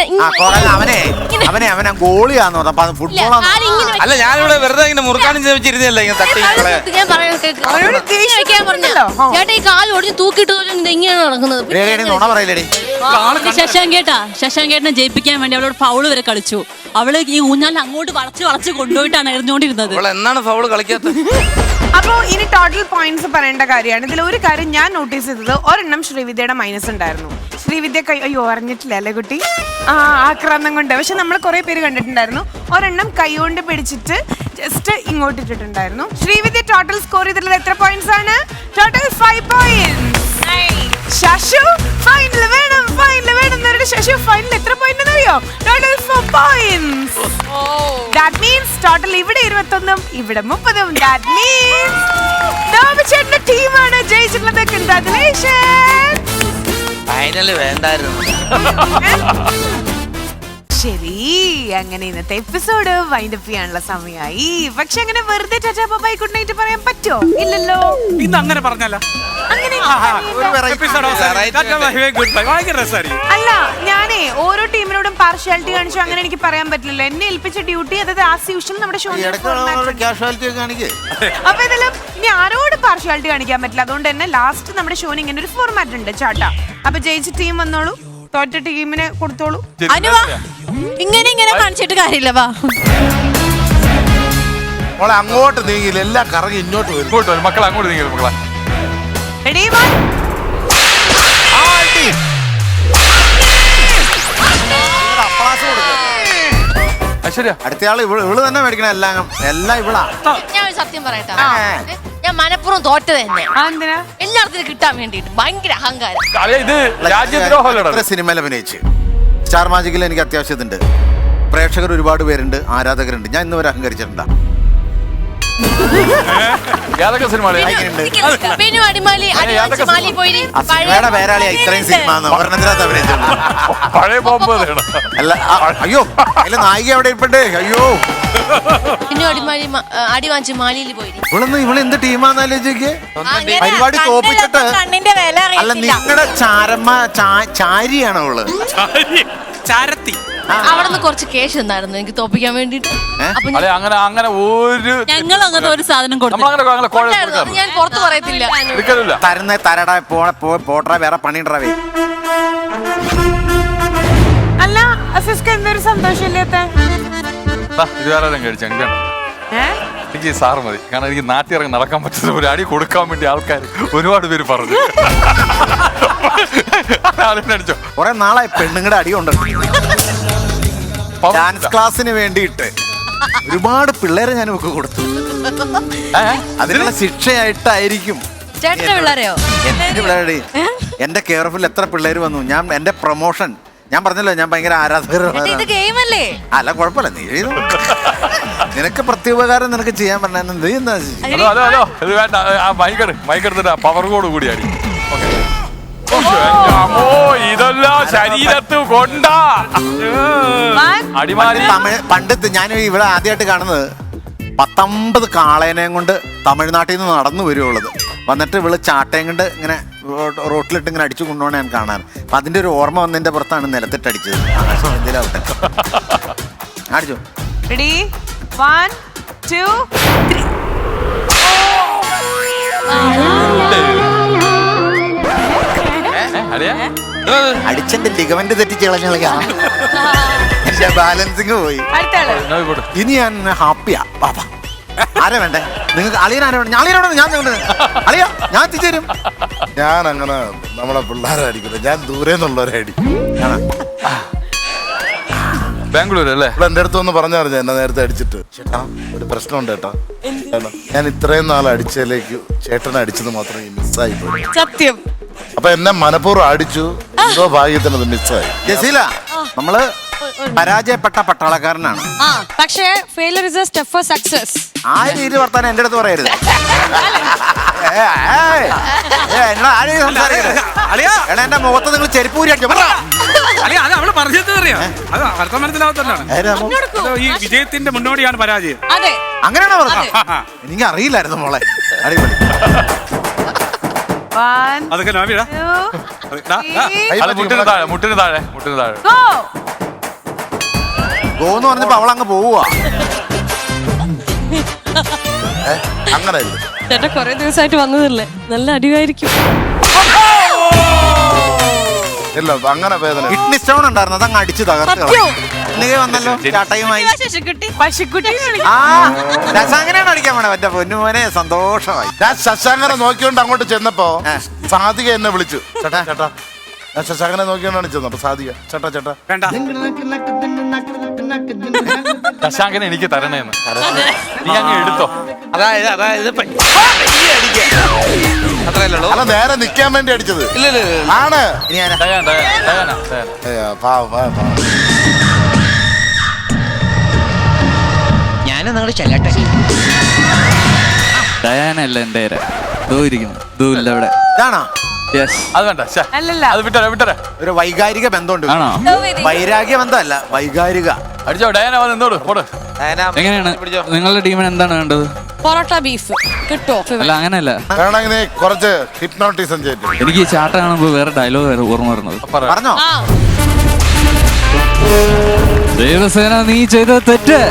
Speaker 6: അവനെ ഗോളിയാന്ന് പറഞ്ഞു. അപ്പൊ അത് ഫുട്ബോളാണ്.
Speaker 4: കാല് ഇങ്ങനെ
Speaker 9: അല്ല ഞാനിവിടെ വെറുതെ ഇങ്ങനെ മുറുക്കാനും ചോദിച്ചിരുന്നില്ല ഇങ്ങനെ തട്ടി കളയാൻ.
Speaker 4: ഞാൻ പറയുന്നത് കേൾക്ക്.
Speaker 2: അവരോട് ദേഷ്യം
Speaker 4: വെക്കാൻ പറഞ്ഞു.
Speaker 2: ഉണ്ടല്ലോ.
Speaker 4: ചേട്ടാ ഈ കാല് ഒടിഞ്ഞ് തൂക്കിയിട്ട് പോലും ഇങ്ങനെയാണ് നടക്കുന്നത്.
Speaker 6: നുണ പറയില്ലേടി.
Speaker 10: ശശാങ്കേട്ടനെ ജയിപ്പിക്കാൻ വേണ്ടി അവളോട് ഫൗള് വരെ കളിച്ചു. അവള് ഈ ഊഞ്ഞാൽ അങ്ങോട്ട് വളച്ച് കൊണ്ടുപോയിട്ടാണ് എറിഞ്ഞോണ്ടിരുന്നത്.
Speaker 9: അവൾ എന്നാണ് ഫൗള് കളിക്കാത്തത്?
Speaker 2: അപ്പൊ ഇനി ടോട്ടൽ പോയിന്റ്സ് പറയേണ്ട കാര്യമാണ്. ഇതിൽ ഒരു കാര്യം ഞാൻ നോട്ടീസ് ചെയ്തത്, ഒരെണ്ണം ശ്രീവിദ്യയുടെ മൈനസ് ഉണ്ടായിരുന്നു. ശ്രീവിദ്യ അയ്യോ അറിഞ്ഞിട്ടില്ല അല്ലേ കുട്ടി? ആക്രാന്തം കൊണ്ട്. പക്ഷെ നമ്മൾ കുറെ പേര് കണ്ടിട്ടുണ്ടായിരുന്നു. ഒരെണ്ണം കൈ കൊണ്ട് പിടിച്ചിട്ട് ജസ്റ്റ് ഇങ്ങോട്ട് ഇട്ടിട്ടുണ്ടായിരുന്നു. ശ്രീവിദ്യ ടോട്ടൽ സ്കോർ ചെയ്തിട്ടുള്ളത് എത്ര പോയിന്റ്സ് ആണ്? Total 5 points. ശശു ഫൈനൽ വേണം എന്നൊരു ശശു ഫൈനൽ എത്ര പോയിന്റ് അറിയോ? Total 4 points. That means total ഇവിടെ 21 ഇവിടെ 30. That means നോബിച്ചേട്ടന്റെ ടീമാണ് ജയിച്ചിട്ടുള്ളത്. Congratulations.
Speaker 9: ഫൈനല് വേണ്ടായിരുന്നു.
Speaker 2: ശരി, അങ്ങനെ ഇന്നത്തെ എപ്പിസോഡ് വൈൻഡ് അപ്പ് ചെയ്യാനുള്ള സമയമായി. പക്ഷെ അങ്ങനെ വെറുതെ ടാറ്റാ ബൈ ഗുഡ് നൈറ്റ് പറയാൻ പറ്റോ? ഇല്ലല്ലോ.
Speaker 8: ഇന്ന് അങ്ങനെ പറഞ്ഞല്ല.
Speaker 2: അങ്ങനെ അല്ല, ഞാനേ ഓരോ ടീമിനോടും പാർഷ്യാലിറ്റി കാണിച്ചു അങ്ങനെ എനിക്ക് പറയാൻ പറ്റില്ലല്ലോ. എന്നെ ഏൽപ്പിച്ച ഡ്യൂട്ടി അതായത് ആസ് യൂഷ്വൽ നമ്മുടെ ഷോ. അപ്പൊ ഇതിലും ഇനി ആരോട് പാർഷ്യാലിറ്റി കാണിക്കാൻ പറ്റില്ല. അതുകൊണ്ട് തന്നെ ലാസ്റ്റ് നമ്മുടെ ഷോന് ഇങ്ങനെ ഒരു ഫോർമാറ്റ് ഉണ്ട് ചാട്ട. അപ്പൊ ജയിച്ച ടീം വന്നോളൂ, തോറ്റ ടീമിനെ കൊടുത്തോളൂ.
Speaker 4: ഇങ്ങനെ കാണിച്ചിട്ട് കാര്യമില്ല. വാ
Speaker 5: മോളെ അങ്ങോട്ട് നീങ്ങില്ല, എല്ലാം കറങ്ങി ഇങ്ങോട്ട് വരും.
Speaker 7: ഇങ്ങോട്ട് വരും മക്കളെ, അങ്ങോട്ട് നീങ്ങി മക്കളെ.
Speaker 2: റെഡി?
Speaker 7: ശരിയാ,
Speaker 6: അടുത്ത ആള് ഇവള് തന്നെ മേടിക്കണ എല്ലാം ഇവളാ.
Speaker 4: ഞാൻ ഒരു സത്യം പറയട്ടെ, ഞാൻ മനഃപൂർവ്വം തോറ്റത് തന്നെ.
Speaker 2: എന്തിനാ?
Speaker 4: എല്ലായിടത്തും കിട്ടാൻ വേണ്ടിട്ട് ഭയങ്കര അഹങ്കാരം.
Speaker 7: ഇത് രാജ്യദ്രോഹമല്ലടാ.
Speaker 6: സിനിമയിൽ അഭിനയിച്ച് സ്റ്റാർ മാജിക്കിൽ എനിക്ക് അത്യാവശ്യത്തിണ്ട്. പ്രേക്ഷകർ ഒരുപാട് പേരുണ്ട്, ആരാധകരുണ്ട്. ഞാൻ ഇന്ന് വരെ അഹങ്കരിച്ചിട്ടുണ്ടാ.
Speaker 7: ഏതൊക്കെ സിനിമ?
Speaker 6: സിനിമയുടെ പേരാളിയാ ഇത്രയും സിനിമ ഒരെണ്ണത്തിനകത്ത് അഭിനയിച്ചിട്ടുണ്ട്.
Speaker 7: പഴയ ബോംബ്
Speaker 6: അല്ല അയ്യോ, അതിലെ നായിക എവിടെ ഇരിപ്പണ്ടേ? അയ്യോ,
Speaker 4: അടി വാങ്ങിച്ച് മാലിയിൽ പോയി.
Speaker 6: ഇവള് എന്ത് ടീമാന്നാലോചിക്ക്. പരിപാടി തോപ്പിച്ചിട്ട് അല്ല, നിങ്ങളുടെ ചാരിയാണ് അവള്.
Speaker 8: ചാരത്തി
Speaker 4: അവിടെ നിന്ന് കുറച്ച് കേസ് ഉണ്ടായിരുന്നു എനിക്ക് തോപ്പിക്കാൻ വേണ്ടിട്ട്.
Speaker 7: അങ്ങനെ ഒരു
Speaker 10: ഞങ്ങൾ അങ്ങനത്തെ ഒരു സാധനം
Speaker 4: ഞാൻ പുറത്ത് പറയത്തില്ല.
Speaker 6: തരുന്ന തരടാ പോട്രാ, വേറെ പണിണ്ടേ.
Speaker 2: അല്ല അസിസ്ക എന്തൊരു സന്തോഷമില്ലാത്ത?
Speaker 7: ഇത് വേറെ കഴിച്ചു എനിക്ക് സാറ് മതി. കാരണം എനിക്ക് നാട്ടിലിറങ്ങി നടക്കാൻ പറ്റുന്ന ഒരു അടി കൊടുക്കാൻ വേണ്ടി ആൾക്കാർ ഒരുപാട് പേര് പറഞ്ഞു. അടിച്ചോ
Speaker 6: കുറെ നാളായി പെണ്ണുങ്ങളുടെ അടി ഉണ്ട്. ഡാൻസ് ക്ലാസ്സിന് വേണ്ടിയിട്ട് ഒരുപാട് പിള്ളേരെ ഞാൻ ഒക്കെ കൊടുത്തു. അതിനുള്ള ശിക്ഷയായിട്ടായിരിക്കും.
Speaker 4: ചേട്ടന്റെ പിള്ളേരെയോ?
Speaker 6: എന്റെ കെയർഫുൾ എത്ര പിള്ളേര് വന്നു. എന്റെ പ്രൊമോഷൻ ഞാൻ പറഞ്ഞല്ലോ, ഞാൻ ഭയങ്കര ആരാധകരാണ്. അല്ല കുഴപ്പമില്ല, നീ നിനക്ക് പ്രത്യുപകാരം നിനക്ക് ചെയ്യാൻ പറഞ്ഞ നീ എന്താ?
Speaker 7: ഇത് വേണ്ട, മൈക്കെടുത്തിട്ട് പവർ കോഡ് കൂടിയാടി. ഇതെല്ലാം ശരീരത്ത് കൊണ്ടാ അടിമാലി.
Speaker 6: പണ്ട് ഞാൻ ഇവിടെ ആദ്യമായിട്ട് കാണുന്നത് 19 കാളേനെയും കൊണ്ട് തമിഴ്നാട്ടിൽ നിന്ന് നടന്നു വരുവുള്ളത്. വന്നിട്ട് ഇവള് ചാട്ടയും കൊണ്ട് ഇങ്ങനെ റോട്ടിലിട്ട് ഇങ്ങനെ അടിച്ചു കൊണ്ടുപോകണ ഞാൻ കാണാറ്. അപ്പൊ അതിന്റെ ഒരു ഓർമ്മ വന്നതിന്റെ പുറത്താണ് നിലത്തിട്ട് അടിച്ചത്. എന്തിനാവട്ടെ, അടിച്ചോ.
Speaker 2: റെഡി? 1 2 3.
Speaker 6: അടിച്ചെന്റെ ലിഗമെന്റ് തെറ്റിച്ച് കളഞ്ഞ എന്റെ ബാലൻസിങ് പോയി. ഇനി ഞാൻ ഹാപ്പിയാ. ബാബാ ആരാ വേണ്ടേ നിങ്ങൾക്ക്? അളിയനാരാ വേണ്ട? അളിയ ഞാൻ എത്തിച്ചേരും.
Speaker 5: ഞാൻ അങ്ങനെ നമ്മളെ പിള്ളേരായിരിക്കില്ല, ഞാൻ ദൂരെ നിന്നുള്ളവരായിരിക്കും.
Speaker 7: ബാംഗ്ലൂർ അല്ലേ?
Speaker 5: എന്റെ അടുത്ത് ഒന്ന് പറഞ്ഞറിഞ്ഞ എന്നെ നേരത്തെ അടിച്ചിട്ട്. ചേട്ടാ ഒരു പ്രശ്നമുണ്ട് ചേട്ടാ, ഞാൻ ഇത്രയും നാൾ അടിച്ചതിലേക്ക് ചേട്ടനെ അടിച്ചത് മാത്രമേ മിസ്സായി പോയി.
Speaker 2: സത്യം.
Speaker 5: അപ്പൊ എന്നെ മനഃപൂർവ്വം അടിച്ചു, എന്തോ ഭാഗ്യത്തിനത് മിസ്സായി.
Speaker 6: ജസീല, നമ്മള് പരാജയപ്പെട്ട പട്ടാളക്കാരനാണ്.
Speaker 10: ആ പക്ഷേ failure is A step for success.
Speaker 6: ആ രീതി വർത്താനം എന്റെ അടുത്ത് പറയരുത്.
Speaker 8: അളിയാ
Speaker 6: എടാ എന്റെ മുഖത്ത് നിങ്ങൾ ചെരുപ്പ് ഊരി അടിച്ചു.
Speaker 8: അളിയാ അത് അവള് പറഞ്ഞത് അറിയാം. അത് അർത്ഥം മനസ്സിലാവത്തല്ലാണ്. ഈ വിജയത്തിന്റെ മുന്നോടിയാണ് പരാജയം.
Speaker 10: അതെ
Speaker 6: അങ്ങനെയാണോ പറഞ്ഞത്? എനിക്ക് അറിയില്ലായിരുന്നു മോളെ. അടിപൊളി.
Speaker 2: One,
Speaker 8: അതൊക്കെ നോവിടാ.
Speaker 2: two,
Speaker 7: അല്ല, മുട്ടിന് താഴെ, മുട്ടിന് താഴെ, മുട്ടിന് താഴെ.
Speaker 2: go.
Speaker 6: ഗോന്ന് പറഞ്ഞപ്പോ അവളങ്ങ് പോവുക.
Speaker 5: അങ്ങനെ
Speaker 10: ചേട്ടാ കൊറേ ദിവസമായിട്ട് വന്നതല്ലേ, നല്ല അടിവായിരിക്കും.
Speaker 5: ഇല്ല അങ്ങനെ വേദന
Speaker 6: കിഡ്നി സ്റ്റോൺ ഉണ്ടായിരുന്നു, അതങ്ങ് അടിച്ച് തകർത്ത് വന്നല്ലോ ചാട്ടയുമായി.
Speaker 2: പശുക്കുട്ടി
Speaker 6: ആ അങ്ങനെയാണ് അടിക്കാൻ വേണം. എന്റെ പൊന്നുമോനെ സന്തോഷമായി.
Speaker 5: ഞാൻ ശശാങ്കനെ നോക്കിക്കൊണ്ട് അങ്ങോട്ട് ചെന്നപ്പോ സാധിക എന്നെ വിളിച്ചു. ചേട്ടാ ചേട്ടാ ഞാൻ ശശാങ്കനെ നോക്കിക്കൊണ്ടാണ് ചെന്നത്. അപ്പൊ സാധിക ചേട്ടാ ചേട്ടാ
Speaker 8: വേണ്ട.
Speaker 7: ശശാങ്കനെ എനിക്ക് തരണേന്ന്. നീ അങ്ങ് എടുത്തോ.
Speaker 9: അതായത് അത്രയല്ലേ ഉള്ളൂ.
Speaker 5: അല്ല നേരെ നിക്കാൻ വേണ്ടി അടിച്ചത്
Speaker 9: ഇല്ല ഇല്ല ഇല്ല.
Speaker 5: ആണ്.
Speaker 6: ഇനി ആരാ?
Speaker 7: Diana, Diana, Diana, Diana.
Speaker 5: പാവം പാവം പാവം.
Speaker 11: ഞാനും നിങ്ങളുടെ ചെല്ലട്ടെ.
Speaker 12: ഡയാന അല്ല എന്റെ ഇരിക്കുന്നു ഇല്ല അവിടെ.
Speaker 6: ഇതാണോ?
Speaker 7: അത് വേണ്ട, ശ്ശെ.
Speaker 2: അല്ലല്ല.
Speaker 7: അത് വിട്ടരെ വിട്ടരെ.
Speaker 6: ഒരു വൈകാരിക ബന്ധമുണ്ട്.
Speaker 12: ആണോ?
Speaker 6: വൈരാഗ്യ ബന്ധമല്ല, വൈകാരിക.
Speaker 7: അടിച്ചോ ഡയാന വന്ന് നിന്നോട് പോട്.
Speaker 12: എങ്ങനെയാണ് നിങ്ങളുടെ ടീമിന് എന്താണ് വേണ്ടത്?
Speaker 10: പൊറോട്ട ബീഫ് കിട്ടോ?
Speaker 12: അല്ല അങ്ങനെയല്ല,
Speaker 5: വേണമെങ്കിൽ നീ കുറച്ച് ഹിപ്നോട്ടിസം ചെയ്തു.
Speaker 12: എനിക്ക് ഈ ചാട്ട കാണുമ്പോ വേറെ ഡയലോഗ് ഓർമ്മ വരുന്നത്.
Speaker 6: പറഞ്ഞോ?
Speaker 10: ആ
Speaker 12: ദേവസേന നീ ചെയ്ത തെറ്റ്.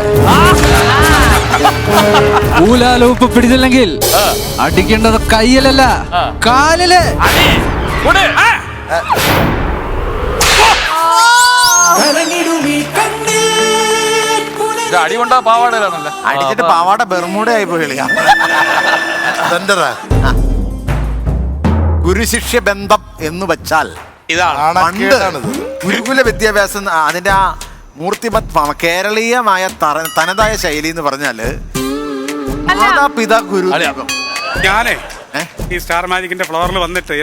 Speaker 12: ഊലാലൂപ്പ് പിടിച്ചില്ലെങ്കിൽ അടിക്കേണ്ടത് കയ്യിലല്ല കാലില്.
Speaker 7: പോട്. ഇത് അടി കൊണ്ടാ പാവാടയിലാണല്ലേ.
Speaker 6: അടിച്ചിട്ട് പാവാട ബെർമൂഡ ആയി പോയി. ഗുരുശിഷ്യ ബന്ധം എന്ന് വെച്ചാൽ പണ്ട് ഗുരുകുല വിദ്യാഭ്യാസം അതിന്റെ ആ മൂർത്തിമത് കേരളീയമായ തനതായ ശൈലി എന്ന് പറഞ്ഞാല് മാതാപിതാ ഗുരു.
Speaker 8: ഞാനേ ഈ സ്റ്റാർ മാജിക്കിന്റെ ഫ്ലോറിൽ വന്നിട്ട്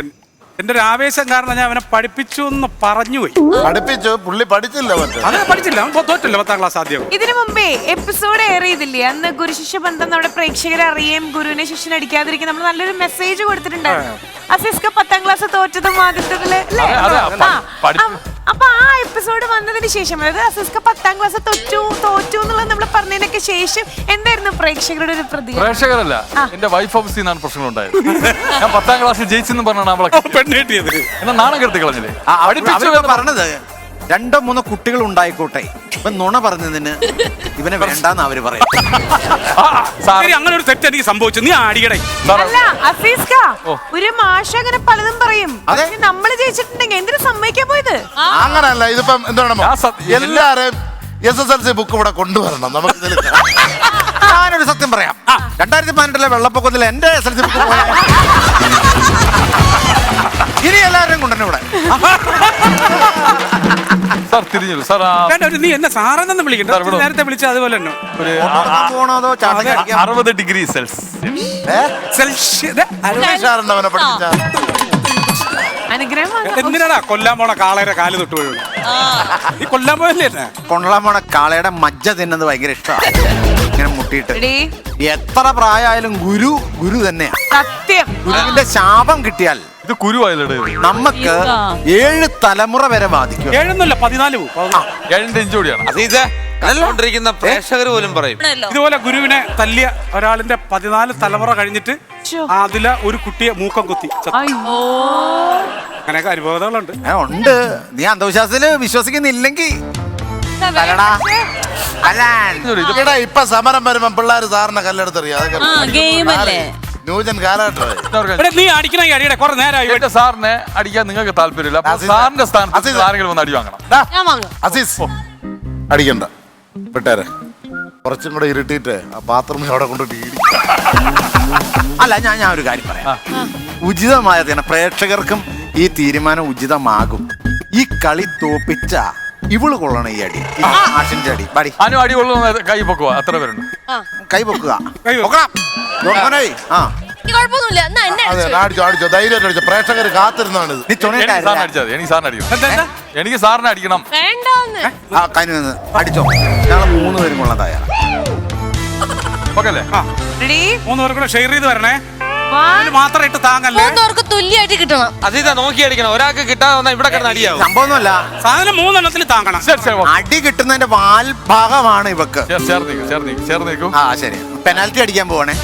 Speaker 8: എന്റെ ഒരു ആവേശം കാരണം ഞാൻ അവനെ പഠിപ്പിച്ചു എന്ന് പറഞ്ഞുപോയി.
Speaker 5: പഠിപ്പിച്ചു, പുള്ളി പഠിച്ചില്ല.
Speaker 8: അത് പഠിച്ചില്ല, അവൻ തോറ്റില്ല 10ാം ക്ലാസ് ആദ്യം.
Speaker 2: ഇതിനു മുമ്പേ എപ്പിസോഡ് എയർ ചെയ്തില്ലേ, അന്ന് ഗുരുശിഷ്യ ബന്ധം നമ്മുടെ പ്രേക്ഷകരെ അറിയുകയും ഗുരുവിനെ ശിഷ്യനെ അടിക്കാതിരിക്കും നമ്മൾ നല്ലൊരു മെസ്സേജ് കൊടുത്തിട്ടുണ്ടായിരുന്നു. അസിസ്ക 10ാം ക്ലാസ് തോറ്റതും ആദ്യത്തതില് അപ്പൊ ആ എപ്പിസോഡ് വന്നതിന് ശേഷം, അതായത് അസിസ്ക 10ാം ക്ലാസ് തോറ്റു എന്നുള്ളത് നമ്മൾ പറഞ്ഞതിനൊക്കെ ശേഷം എന്തായിരുന്നു പ്രേക്ഷകരുടെ ഒരു പ്രതികരണം?
Speaker 7: പ്രേക്ഷകരല്ല, എന്റെ വൈഫ് ഹൗസിൽ നിന്നാണ് പ്രശ്നം ഉണ്ടായത്. ഞാൻ 10ാം ക്ലാസ്സിൽ ജയിച്ചെന്ന് പറഞ്ഞാണ് അവളെ എന്നാ നാണം കെടുത്തി കളഞ്ഞില്ലേ.
Speaker 6: പറഞ്ഞത് 2-3 കുട്ടികൾ ഉണ്ടായിക്കോട്ടെ, ഇപ്പൊ നുണ പറഞ്ഞതിന് ഇവനെ വേണ്ടെന്ന് അവര് പറയും.
Speaker 8: അങ്ങനെ ഒരു തെറ്റ് എനിക്ക് സംഭവിച്ചു, നീ അടിക്കടേ.
Speaker 2: അല്ല അസീസ്ക, ഒരു മാഷ അങ്ങനെ പലതും പറയും, പക്ഷെ നമ്മള് ജയിച്ചിട്ടുണ്ടെങ്കിൽ എന്തിനു സമ്മതിക്കാൻ പോയത്?
Speaker 5: അങ്ങനല്ല, ഇതിപ്പം എന്താണ് എല്ലാരും SSLC ബുക്ക് ഇവിടെ കൊണ്ടുവരണം. നമുക്ക്
Speaker 6: ഞാനൊരു സത്യം പറയാം. 2012 വെള്ളപ്പൊക്കത്തിൽ എന്റെ SSLC ബുക്ക് പോയ ഇനി എല്ലാവരും കൊണ്ടുവന്നെ ഇവിടെ.
Speaker 7: സാർ തിരിഞ്ഞു സാർ.
Speaker 8: നീ എന്നെ സാറെന്നു വിളിക്കണ്ട, നേരത്തെ വിളിച്ച അതുപോലെ തന്നെ.
Speaker 7: ഒരു
Speaker 6: പോണതോ
Speaker 7: 60 ഡിഗ്രി സെൽഷ്യസ്.
Speaker 8: എന്തിനാടാ കൊല്ലാൻ പോണ കാളയുടെ കാല് തൊട്ട് വീഴും? ഈ കൊല്ലാൻ പോയല്ലേ?
Speaker 6: കൊള്ളാൻ പോണ കാളയുടെ മജ്ജ തിന്നത് ഭയങ്കര ഇഷ്ടമാണ്. ഇങ്ങനെ മുട്ടിയിട്ട് എത്ര പ്രായമായാലും ഗുരു ഗുരു തന്നെയാ.
Speaker 2: സത്യം.
Speaker 6: ഗുരുവിന്റെ ശാപം കിട്ടിയാൽ
Speaker 7: ഇത് കുരുവായില്ലേ
Speaker 6: നമുക്ക് 7 തലമുറ വരെ ബാധിക്കും.
Speaker 8: 14
Speaker 7: ഇഞ്ച് കൂടിയാണ്.
Speaker 9: കണ്ടുകൊണ്ടിരിക്കുന്ന പ്രേക്ഷകർ പോലും പറയും
Speaker 8: ഇതുപോലെ ഗുരുവിനെ തല്ലിയ ഒരാളിന്റെ 14 തലമുറ കഴിഞ്ഞിട്ട് അതിലെ ഒരു കുട്ടിയെ മൂക്കം കുത്തി. അങ്ങനെയൊക്കെ അനുഭവങ്ങളുണ്ട്.
Speaker 6: ഉണ്ട്. നീ അന്ധവിശ്വാസത്തില് വിശ്വസിക്കുന്നില്ലെങ്കിൽ
Speaker 5: ഇപ്പൊ സമരം വരുമ്പോ പിള്ളേര് സാറിനെ കല്ലെടുത്തറിയാം. ന്യൂജൻ കാലഘട്ടമായി.
Speaker 8: നീ അടിക്കണ അടിയുടെ കുറെ നേരമായി.
Speaker 7: സാറിനെ അടിക്കാൻ നിങ്ങൾക്ക് താല്പര്യമില്ല. സാറിന്റെ സ്ഥാനത്ത് ആരെങ്കിലും വന്ന് അടി വാങ്ങണം.
Speaker 5: അസീസ് അടിക്കണ്ട, വിട്ടേരെ. കുറച്ചും കൂടെ ഇരുട്ടിയിട്ട് ആ ബാത്റൂമിൽ അവിടെ കൊണ്ട്
Speaker 6: അല്ല. ഞാൻ ഒരു കാര്യം പറയാം. ഉചിതമായ പ്രേക്ഷകർക്കും ഈ തീരുമാനം ഉചിതമാകും. ഈ കളി തോപ്പിച്ച ഇവള് കൊള്ളണം ഈ അടി. ആഷിന്റെ അടി പാടി
Speaker 7: അനു അടി കൊള്ളുന്ന കൈ പൊക്കുക. അത്ര പേരുണ്ട്.
Speaker 6: കൈ പൊക്കുക.
Speaker 4: കുഴപ്പമൊന്നുമില്ല എന്നാ എന്നെ
Speaker 5: അതെ
Speaker 4: അടിച്ചു.
Speaker 5: അടിച്ചോ അടിച്ചോ ധൈര്യമായിട്ട് അടിച്ചോ പ്രേക്ഷകർ കാത്തിരുന്നാണിത്
Speaker 6: നീ ചുണയിട്ടാ
Speaker 7: സാറിന് അടിച്ചാൽ മതി എനിക്ക് സാറിന് അടിക്കണം
Speaker 8: എന്താ
Speaker 7: എനിക്ക് സാറിനെ അടിക്കണം
Speaker 10: വേണ്ടാന്ന്.
Speaker 6: ആ കനി നിന്ന് അടിച്ചോ. ഞങ്ങൾ 3 പേരും കൊള്ളാൻ തയ്യാറാ.
Speaker 7: ഓക്കെ അല്ലേ
Speaker 2: റെഡി
Speaker 8: 3 പേർ കൂടെ ഷെയർ ചെയ്ത് വരണേ ഇതില് മാത്രം ഇട്ട് താങ്ങല്ലേ
Speaker 4: 3 പേർക്ക് തുല്യമായിട്ട് കിട്ടണം.
Speaker 9: അസീത നോക്കി അടിക്കണം ഒരാൾക്ക് കിട്ടാതെ വന്നാൽ ഇവിടെ കിടന്ന് അടിയാവും
Speaker 6: സംഭവമൊന്നുമല്ല,
Speaker 8: സാധനം 3 എണ്ണത്തിൽ താങ്ങണം
Speaker 7: ശരി ശരി
Speaker 6: അടി കിട്ടുന്നതിന്റെ വാൽഭാഗമാണ് ഇവക്ക്.
Speaker 7: ചേർന്ന് നിൽക്കൂ
Speaker 6: ആ ശരി, പെനാൽറ്റി അടിക്കാൻ പോവാണേ.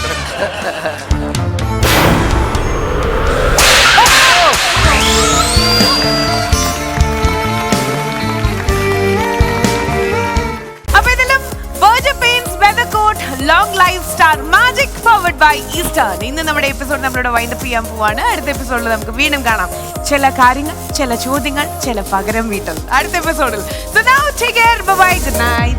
Speaker 2: അപ്പൊ ഇതിലും Virgin Paints Weathercoat Long Life Star Magic powered by Eastern. ഇന്ന് നമ്മുടെ എപ്പിസോഡ് നമ്മളോട് വൈൻഡപ്പ് ചെയ്യാൻ പോവാണ്. അടുത്ത എപ്പിസോഡിൽ നമുക്ക് വീണ്ടും കാണാം. ചില കാര്യങ്ങൾ, ചില ചോദ്യങ്ങൾ, ചില പകരം വീട്ടൽ അടുത്ത എപ്പിസോഡിൽ. So now take care, bye bye, good night.